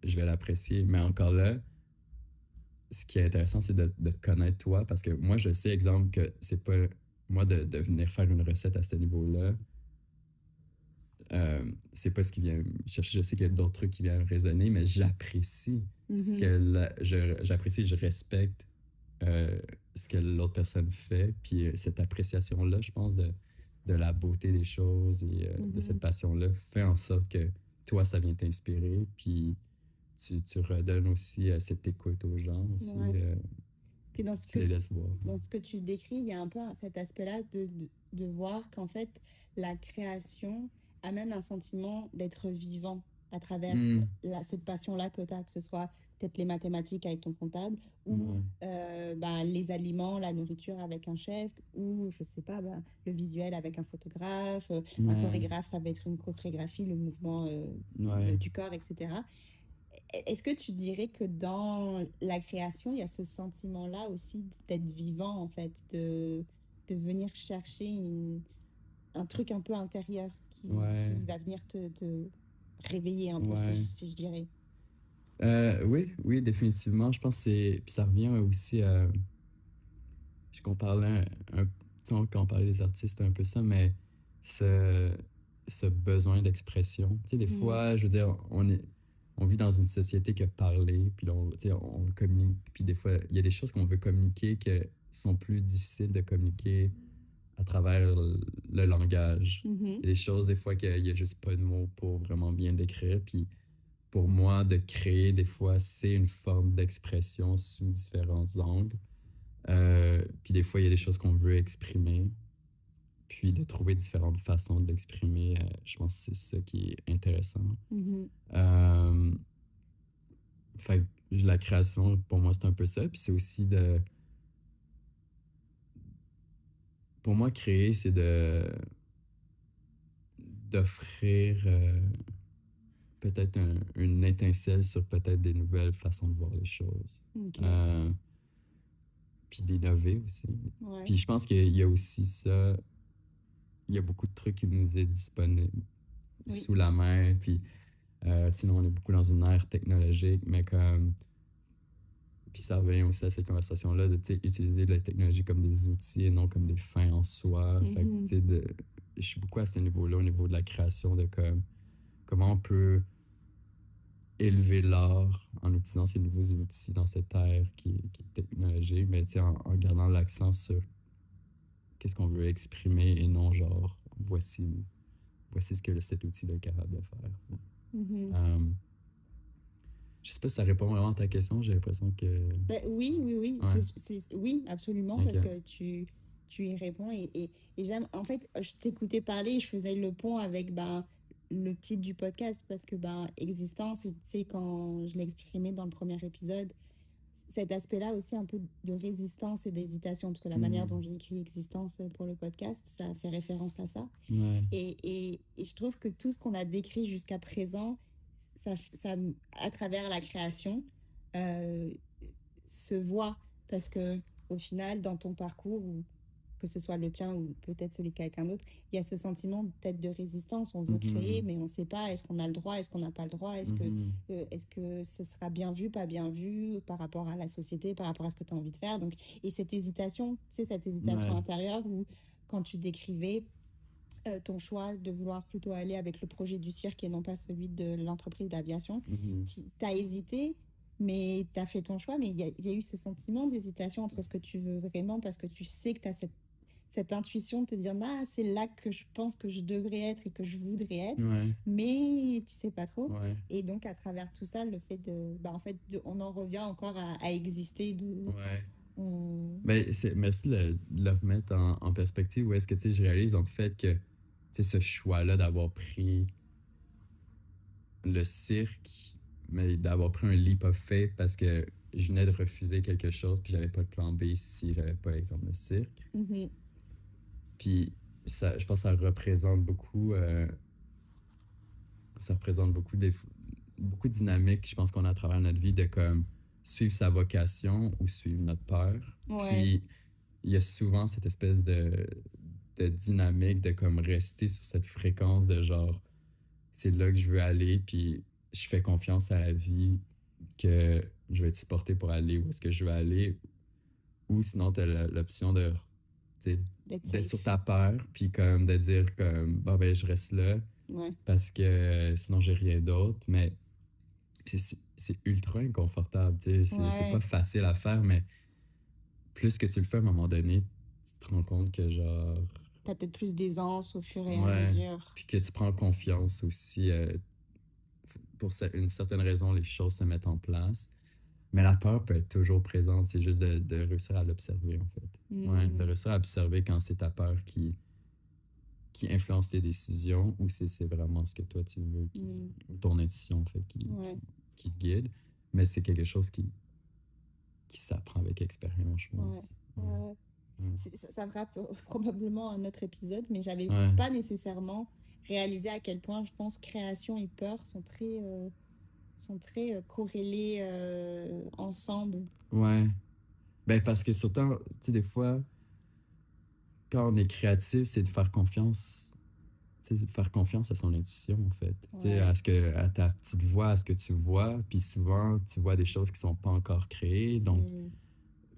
Speaker 2: je vais l'apprécier. Mais encore là, ce qui est intéressant, c'est de te connaître toi, parce que moi, je sais, exemple, que c'est pas moi de venir faire une recette à ce niveau-là. C'est pas ce qui vient me chercher. Je sais qu'il y a d'autres trucs qui viennent résonner, mais j'apprécie ce que
Speaker 1: Mhm.
Speaker 2: j'apprécie, je respecte euh, ce que l'autre personne fait. Puis cette appréciation-là, je pense, de la beauté des choses et de cette
Speaker 1: Mhm.
Speaker 2: passion-là fait en sorte que toi, ça vient t'inspirer. Puis tu redonnes aussi cette écoute aux gens aussi.
Speaker 1: Ouais. Puis
Speaker 2: Tu les laisses voir.
Speaker 1: dans ce que tu décris, il y a un peu cet aspect-là de voir qu'en fait, la création amène un sentiment d'être vivant à travers
Speaker 2: Hmm.
Speaker 1: cette passion-là que tu as, que ce soit peut-être les mathématiques avec ton comptable, ou
Speaker 2: Ouais.
Speaker 1: bah, les aliments, la nourriture avec un chef, ou je sais pas, bah, le visuel avec un photographe, un
Speaker 2: Ouais.
Speaker 1: chorégraphe, ça va être une chorégraphie, le mouvement
Speaker 2: Ouais.
Speaker 1: du corps, etc. Est-ce que tu dirais que dans la création, il y a ce sentiment-là aussi d'être vivant, en fait, de venir chercher un truc un peu intérieur
Speaker 2: Ouais.
Speaker 1: qui va venir te réveiller un peu,
Speaker 2: Ouais.
Speaker 1: si je dirais.
Speaker 2: Oui, oui, définitivement. Je pense que c'est. Puis ça revient aussi à. Qu'on parlait tu sais, quand on parlait des artistes, c'est un peu ça, mais ce, ce besoin d'expression. Tu sais, des
Speaker 1: Mm.
Speaker 2: fois, je veux dire, on vit dans une société qui a parlé, puis là, tu sais, on communique, puis des fois, il y a des choses qu'on veut communiquer qui sont plus difficiles de communiquer à travers le langage.
Speaker 1: Mhm.
Speaker 2: Il y a des choses, des fois, qu'il n'y a juste pas de mots pour vraiment bien décrire, puis pour moi, de créer, des fois, c'est une forme d'expression sous différents angles. Puis des fois, il y a des choses qu'on veut exprimer. Puis de trouver différentes façons de l'exprimer, je pense que c'est ça qui est intéressant.
Speaker 1: Mhm.
Speaker 2: Euh, fait que la création, pour moi, c'est un peu ça. Puis c'est aussi pour moi, créer, c'est d'offrir peut-être une étincelle sur peut-être des nouvelles façons de voir les choses.
Speaker 1: Ok.
Speaker 2: Euh, Puis d'innover aussi.
Speaker 1: Ouais.
Speaker 2: Puis je pense qu'il y a aussi ça, il y a beaucoup de trucs qui nous est disponible
Speaker 1: Oui.
Speaker 2: sous la main. Puis, tu sais, nous, on est beaucoup dans une ère technologique, mais comme. Puis ça revient aussi à cette conversation-là de, tu sais, utiliser la technologie comme des outils et non comme des fins en soi. Fait que,
Speaker 1: Mhm.
Speaker 2: tu sais, je suis beaucoup à ce niveau-là, au niveau de la création, de comme, comment on peut élever l'art en utilisant ces nouveaux outils dans cette ère qui est technologique, mais tu sais, en gardant l'accent sur qu'est-ce qu'on veut exprimer et non genre, voici ce que cet outil est capable de faire.
Speaker 1: Mhm.
Speaker 2: Euh, je sais pas si ça répond vraiment à ta question, j'ai l'impression que.
Speaker 1: Ben oui, oui, oui,
Speaker 2: Ouais,
Speaker 1: oui, absolument, parce
Speaker 2: ok.
Speaker 1: que tu y réponds. Et j'aime, en fait, je t'écoutais parler, je faisais le pont avec ben, le titre du podcast parce que ben, existence, et tu sais, quand je l'ai exprimé dans le premier épisode, cet aspect-là aussi un peu de résistance et d'hésitation, parce que la manière dont
Speaker 2: Mhm.
Speaker 1: j'ai écrit existence pour le podcast, ça fait référence à ça.
Speaker 2: Ouais.
Speaker 1: Et je trouve que tout ce qu'on a décrit jusqu'à présent, ça, à travers la création, euh, se voit. Parce que au final, dans ton parcours, ou que ce soit le tien ou peut-être celui de quelqu'un d'autre, il y a ce sentiment peut-être de résistance. On veut créer,
Speaker 2: Mhm.
Speaker 1: mais on ne sait pas, est-ce qu'on a le droit, est-ce qu'on n'a pas le droit,
Speaker 2: Mhm.
Speaker 1: est-ce que ce sera bien vu, pas bien vu par rapport à la société, par rapport à ce que tu as envie de faire. Donc, et cette hésitation, c'est cette hésitation
Speaker 2: Ouais.
Speaker 1: intérieure où quand tu décrivais ton choix de vouloir plutôt aller avec le projet du cirque et non pas celui de l'entreprise d'aviation.
Speaker 2: Mhm.
Speaker 1: Tu as hésité, mais tu as fait ton choix, mais il y a eu ce sentiment d'hésitation entre ce que tu veux vraiment parce que tu sais que tu as cette intuition de te dire, ah, c'est là que je pense que je devrais être et que je voudrais être,
Speaker 2: Ouais.
Speaker 1: mais tu sais pas trop.
Speaker 2: Ouais.
Speaker 1: Et donc, à travers tout ça, le fait de, bah, en fait, on en revient encore à exister,
Speaker 2: Ouais.
Speaker 1: on-
Speaker 2: Ben, merci de le remettre en perspective. Où est-ce que, tu sais, je réalise en fait que, tu sais, ce choix-là d'avoir pris le cirque, mais d'avoir pris un leap of faith parce que je venais de refuser quelque chose, puis j'avais pas de plan B si j'avais pas, exemple, le cirque.
Speaker 1: Mhm.
Speaker 2: Puis ça, je pense que ça représente beaucoup de dynamiques, je pense qu'on a à travers notre vie de comme suivre sa vocation ou suivre notre peur.
Speaker 1: Ouais,
Speaker 2: Puis il y a souvent cette espèce de dynamique de comme rester sur cette fréquence de genre c'est là que je veux aller, puis je fais confiance à la vie que je vais être supporté pour aller où est-ce que je veux aller. Ou sinon, tu as l'option de, tu sais,
Speaker 1: d'être
Speaker 2: d'être sur
Speaker 1: safe.
Speaker 2: ta peur, puis comme de dire comme, bon, ben, je reste là
Speaker 1: Ouais,
Speaker 2: parce que sinon, j'ai rien d'autre. Mais c'est ultra inconfortable, tu sais. C'est pas
Speaker 1: ouais.
Speaker 2: facile à faire, mais plus que tu le fais à un moment donné, tu te rends compte que genre,
Speaker 1: T'as peut-être plus d'aisance au fur et à
Speaker 2: ouais,
Speaker 1: mesure.
Speaker 2: puis que tu prends confiance aussi. Pour une certaine raison, les choses se mettent en place. Mais la peur peut être toujours présente, c'est juste de réussir à l'observer, en fait. Ouais, de
Speaker 1: Mm,
Speaker 2: réussir à observer quand c'est ta peur qui influence tes décisions ou si c'est vraiment ce que toi tu veux,
Speaker 1: mm,
Speaker 2: ou ton intuition, en fait,
Speaker 1: ouais,
Speaker 2: qui te guide. Mais c'est quelque chose qui s'apprend avec expérience, je
Speaker 1: ouais,
Speaker 2: pense. Ouais,
Speaker 1: ouais.
Speaker 2: ouais.
Speaker 1: Ça fera probablement un autre épisode, mais j'avais
Speaker 2: Ouais,
Speaker 1: pas nécessairement réalisé à quel point, je pense, création et peur sont très corrélés ensemble.
Speaker 2: ouais. Ben, parce que surtout, tu sais, des fois, quand on est créatif, c'est de faire confiance, tu sais, c'est de faire confiance à son intuition, en fait. Tu sais,
Speaker 1: Ouais.
Speaker 2: à ta petite voix, à ce que tu vois. Puis souvent, tu vois des choses qui sont pas encore créées. Donc,
Speaker 1: Mm,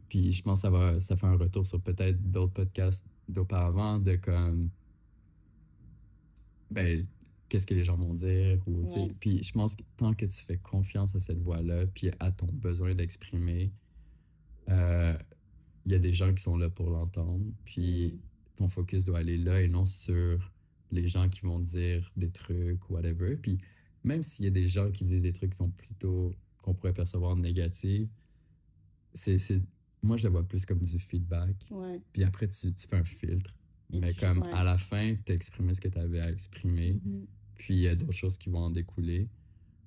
Speaker 2: puis je pense que ça fait un retour sur peut-être d'autres podcasts d'auparavant, de comme, ben, qu'est-ce que les gens vont dire. Ou, tu sais,
Speaker 1: ouais.
Speaker 2: puis je pense que tant que tu fais confiance à cette voix-là, puis à ton besoin d'exprimer, euh, il y a des gens qui sont là pour l'entendre. Puis
Speaker 1: Mm,
Speaker 2: ton focus doit aller là et non sur les gens qui vont dire des trucs ou whatever. Puis même s'il y a des gens qui disent des trucs qui sont plutôt, qu'on pourrait percevoir négatifs, c'est, moi je le vois plus comme du feedback.
Speaker 1: ouais.
Speaker 2: Puis après, tu fais un filtre.
Speaker 1: Et
Speaker 2: Mais comme
Speaker 1: ouais.
Speaker 2: à la fin, tu as exprimé ce que tu avais à exprimer.
Speaker 1: Mhm,
Speaker 2: Puis il y a d'autres choses qui vont en découler.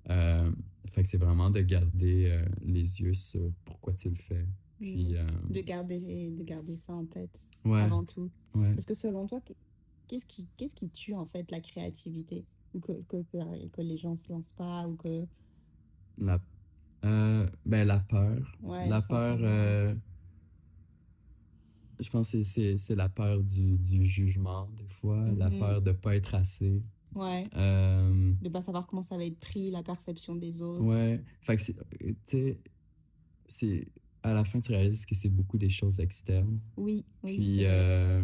Speaker 2: Euh, fait que c'est vraiment de garder les yeux sur pourquoi tu le fais.
Speaker 1: mm.
Speaker 2: Puis,
Speaker 1: De garder ça en tête
Speaker 2: ouais,
Speaker 1: avant tout.
Speaker 2: ouais.
Speaker 1: Parce que selon toi, qu'est-ce qui tue en fait la créativité? Ou que les gens se lancent pas, ou que...
Speaker 2: La, ben, la peur.
Speaker 1: Ouais,
Speaker 2: La peur,
Speaker 1: essentiellement.
Speaker 2: je pense que c'est la peur du jugement, des fois, la
Speaker 1: Mhm.
Speaker 2: peur de pas être assez.
Speaker 1: Ouais,
Speaker 2: Euh,
Speaker 1: de pas savoir comment ça va être pris, la perception des autres.
Speaker 2: ouais, fait que tu sais, c'est, à la fin, tu réalises que c'est beaucoup des choses externes.
Speaker 1: Oui, oui, c'est
Speaker 2: Puis,
Speaker 1: vrai.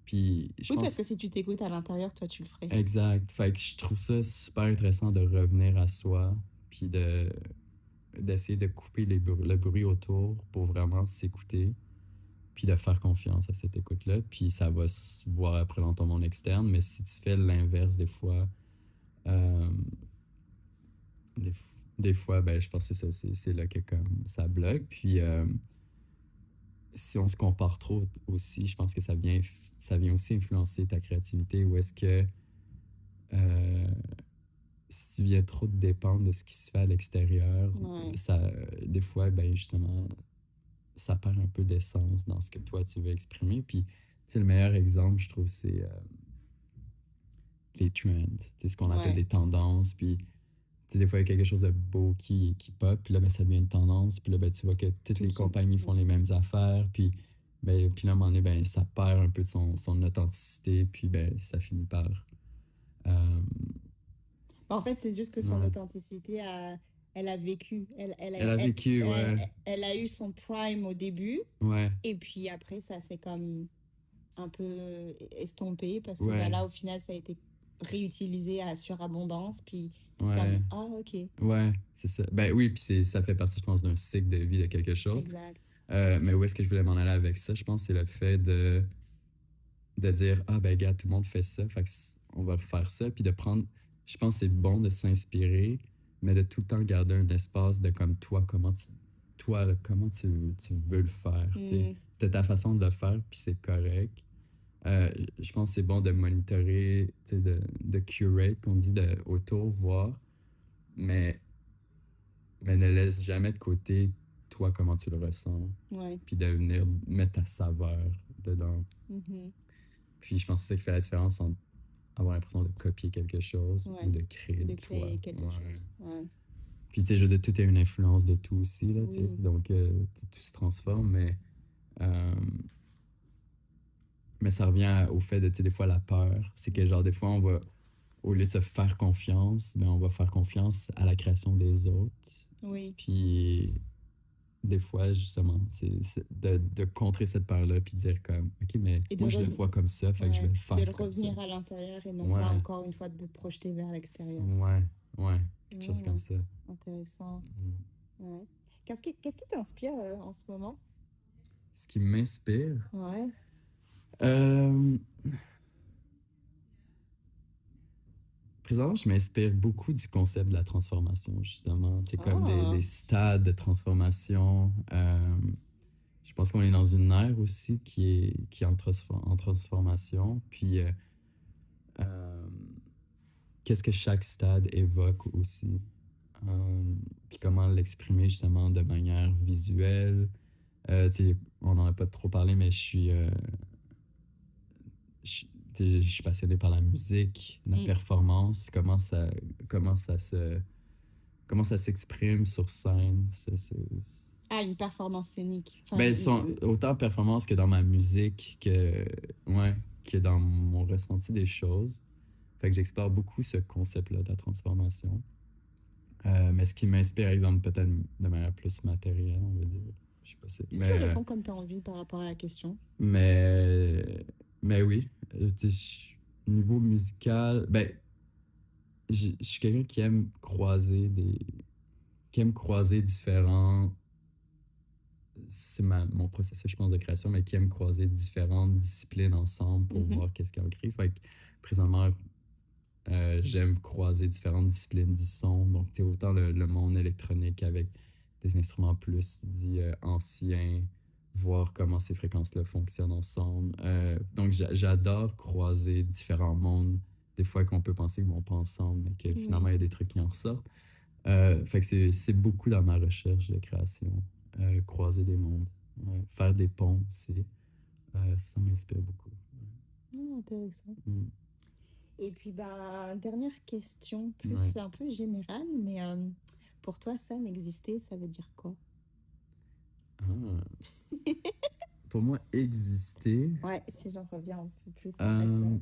Speaker 2: puis je
Speaker 1: Oui, parce que
Speaker 2: pense,
Speaker 1: si tu t'écoutes à l'intérieur, toi, tu le ferais.
Speaker 2: exact. Fait que je trouve ça super intéressant de revenir à soi, puis d'essayer de couper le bruit autour pour vraiment s'écouter, puis de faire confiance à cette écoute-là. Puis ça va se voir après dans ton monde externe. Mais si tu fais l'inverse des fois, euh, des fois, ben, je pense que c'est ça, c'est là que comme ça bloque. Puis si on se compare trop aussi, je pense que ça vient aussi influencer ta créativité. Ou est-ce que euh, si tu viens trop de dépendre de ce qui se fait à l'extérieur,
Speaker 1: Ouais,
Speaker 2: des fois, ben justement, ça perd un peu d'essence dans ce que toi tu veux exprimer. Puis, tu sais, le meilleur exemple, je trouve, c'est les trends. C'est ce qu'on appelle
Speaker 1: ouais,
Speaker 2: des tendances. Puis, tu sais, des fois, il y a quelque chose de beau qui pop, puis là, ben, ça devient une tendance. Puis là, ben, tu vois que toutes
Speaker 1: tout
Speaker 2: les
Speaker 1: le monde.
Speaker 2: compagnies font
Speaker 1: Ouais.
Speaker 2: les mêmes affaires. Puis là, à un moment donné, ben, ça perd un peu de son authenticité. Puis, ben, ça finit par. euh,
Speaker 1: En fait, c'est juste que son
Speaker 2: ouais.
Speaker 1: authenticité elle a vécu,
Speaker 2: Elle a vécu, ouais.
Speaker 1: elle a eu son prime au début,
Speaker 2: Ouais.
Speaker 1: et puis après, ça s'est comme un peu estompé parce que bah,
Speaker 2: Ouais.
Speaker 1: là, au final, ça a été réutilisé à surabondance, puis comme,
Speaker 2: Ouais.
Speaker 1: ah, ok,
Speaker 2: Ouais. C'est ça. Ben oui, puis ça fait partie, je pense, d'un cycle de vie de quelque chose.
Speaker 1: exact.
Speaker 2: Mais où est-ce que je voulais m'en aller avec ça? Je pense que c'est le fait de dire, ah ben gars, tout le monde fait ça, fait que on va faire ça, puis de prendre, je pense que c'est bon de s'inspirer, mais de tout le temps garder un espace de comme toi, là, comment tu veux le faire, tu sais.
Speaker 1: Hmm,
Speaker 2: T'as ta façon de le faire, puis c'est correct. Je pense que c'est bon de monitorer, tu sais, de curate, qu'on dit, autour, voir, mais, mais ne laisse jamais de côté, toi, comment tu le ressens,
Speaker 1: ouais.
Speaker 2: puis de venir mettre ta saveur dedans.
Speaker 1: Mhm,
Speaker 2: Puis je pense que c'est ça qui fait la différence entre avoir l'impression de copier quelque chose ou
Speaker 1: ouais.
Speaker 2: de créer
Speaker 1: De
Speaker 2: de toi.
Speaker 1: créer quelque
Speaker 2: Ouais.
Speaker 1: chose. Ouais.
Speaker 2: Puis tu sais, je veux dire, tout est une influence de tout aussi, là, tu sais.
Speaker 1: Oui.
Speaker 2: Donc, tout se transforme, euh, mais ça revient au fait de, tu sais, des fois, la peur. C'est que, genre, des fois, au lieu de se faire confiance, ben, on va faire confiance à la création des autres.
Speaker 1: Oui.
Speaker 2: Puis, des fois, justement, c'est de contrer cette peur-là, puis dire comme, OK, mais
Speaker 1: Et
Speaker 2: moi, je le vois comme ça, fait que je vais
Speaker 1: ouais,
Speaker 2: le
Speaker 1: de
Speaker 2: faire
Speaker 1: le
Speaker 2: comme ça.
Speaker 1: revenir à l'intérieur et non pas
Speaker 2: Ouais,
Speaker 1: encore une fois de projeter vers l'extérieur.
Speaker 2: ouais, ouais, quelque chose comme
Speaker 1: Hmm,
Speaker 2: ça.
Speaker 1: intéressant.
Speaker 2: Mm.
Speaker 1: Ouais. Qu'est-ce qui t'inspire en ce moment?
Speaker 2: Ce qui m'inspire,
Speaker 1: Ouais.
Speaker 2: euh, présentement, je m'inspire beaucoup du concept de la transformation, justement. C'est comme
Speaker 1: Ah,
Speaker 2: des stades de transformation. Je pense qu'on est dans une ère aussi qui est en transformation. Puis, euh, qu'est-ce que chaque stade évoque aussi? Euh, Puis comment l'exprimer justement de manière visuelle. Tu sais, on n'en a pas trop parlé, mais je, tu sais, je suis passionné par la musique, la
Speaker 1: hmm.
Speaker 2: performance, comment ça se, comment ça s'exprime sur scène.
Speaker 1: Ah, une performance scénique. Enfin,
Speaker 2: Ben, autant en performance que dans ma musique, ouais, que dans mon ressenti des choses. Fait que j'explore beaucoup ce concept-là de la transformation. Mais ce qui m'inspire, par exemple, peut-être de manière plus matérielle, on va dire. Je sais pas si.
Speaker 1: tu réponds comme tu as envie par rapport à la question.
Speaker 2: Mais, mais oui, tu sais, niveau musical, ben, je suis quelqu'un qui aime croiser différents, c'est mon processus, je pense, de création, mais qui aime croiser différentes disciplines ensemble pour
Speaker 1: Mhm.
Speaker 2: voir qu'est-ce qu'on crée. Fait que, présentement, j'aime croiser différentes disciplines du son. Donc, tu sais, autant le monde électronique avec des instruments plus dits anciens, voir comment ces fréquences-là fonctionnent ensemble. Donc, j'adore croiser différents mondes. Des fois qu'on peut penser qu'ils vont pas ensemble, mais que finalement,
Speaker 1: Oui.
Speaker 2: il y a des trucs qui en ressortent. Fait que c'est beaucoup dans ma recherche de création. Croiser des mondes. Ouais, faire des ponts aussi. Ça m'inspire beaucoup.
Speaker 1: Ah, intéressant.
Speaker 2: Mm.
Speaker 1: Et puis, ben, dernière question,
Speaker 2: Ouais.
Speaker 1: plus un peu générale, mais pour toi, Sam, exister, ça veut dire quoi?
Speaker 2: Ah. Pour moi, exister,
Speaker 1: Ouais, si j'en reviens un peu plus en fait
Speaker 2: euh,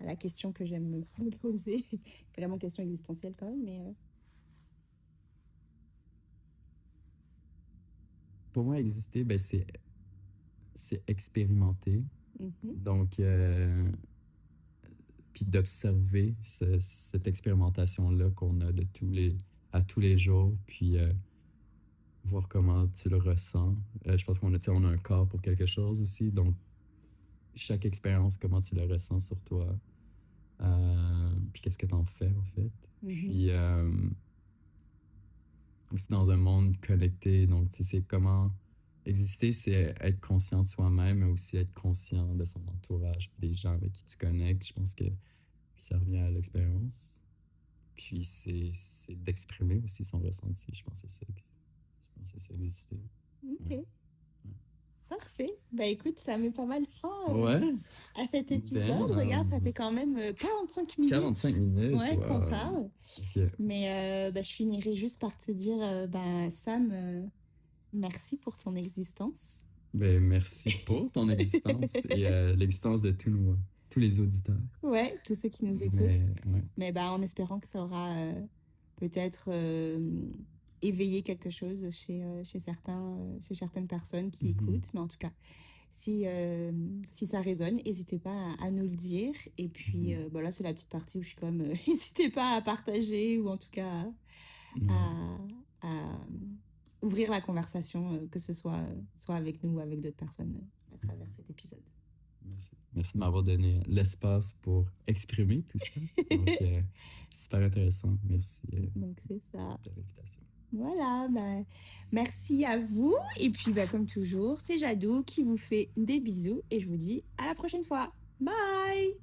Speaker 1: à la question que j'aime me poser, vraiment question existentielle quand même, mais
Speaker 2: pour moi, exister, ben, c'est expérimenter.
Speaker 1: mhm,
Speaker 2: Donc, puis d'observer cette expérimentation-là qu'on a à tous les jours, puis voir comment tu le ressens. Je pense qu'on a, tu sais, on a un corps pour quelque chose aussi, donc chaque expérience, comment tu la ressens sur toi, puis qu'est-ce que tu en fais, en fait.
Speaker 1: mhm,
Speaker 2: Puis, aussi dans un monde connecté. Donc, tu sais, c'est comment exister, c'est être conscient de soi-même, mais aussi être conscient de son entourage, des gens avec qui tu connectes. Je pense que ça revient à l'expérience. Puis c'est d'exprimer aussi son ressenti. Je pense que c'est ça exister.
Speaker 1: Ok,
Speaker 2: Ouais.
Speaker 1: parfait. Bah écoute, ça met pas mal fin
Speaker 2: Ouais,
Speaker 1: à cet
Speaker 2: ben,
Speaker 1: épisode. Regarde, ça fait quand même 45 minutes
Speaker 2: 45 minutes,
Speaker 1: ouais, qu'on
Speaker 2: wow.
Speaker 1: parle.
Speaker 2: Ok.
Speaker 1: Mais bah, je finirai juste par te dire, bah, Sam, merci pour ton existence.
Speaker 2: Ben, merci pour ton existence et l'existence de tous les auditeurs.
Speaker 1: Ouais, tous ceux qui nous écoutent.
Speaker 2: Mais ouais.
Speaker 1: Mais bah, en espérant que ça aura peut-être éveillé quelque chose chez certaines personnes qui
Speaker 2: Mhm.
Speaker 1: écoutent. Mais en tout cas, si ça résonne, n'hésitez pas à nous le dire. Et puis bah là, c'est la petite partie où je suis comme, n'hésitez pas à partager ou en tout cas
Speaker 2: Ouais.
Speaker 1: à ouvrir la conversation, que ce soit avec nous ou avec d'autres personnes à travers cet épisode.
Speaker 2: Merci. Merci de m'avoir donné l'espace pour exprimer tout ça. Donc, super intéressant. Merci
Speaker 1: Donc, c'est ça.
Speaker 2: de l'invitation.
Speaker 1: Voilà, bah, merci à vous. Et puis, bah, comme toujours, c'est Jadou qui vous fait des bisous et je vous dis à la prochaine fois. Bye!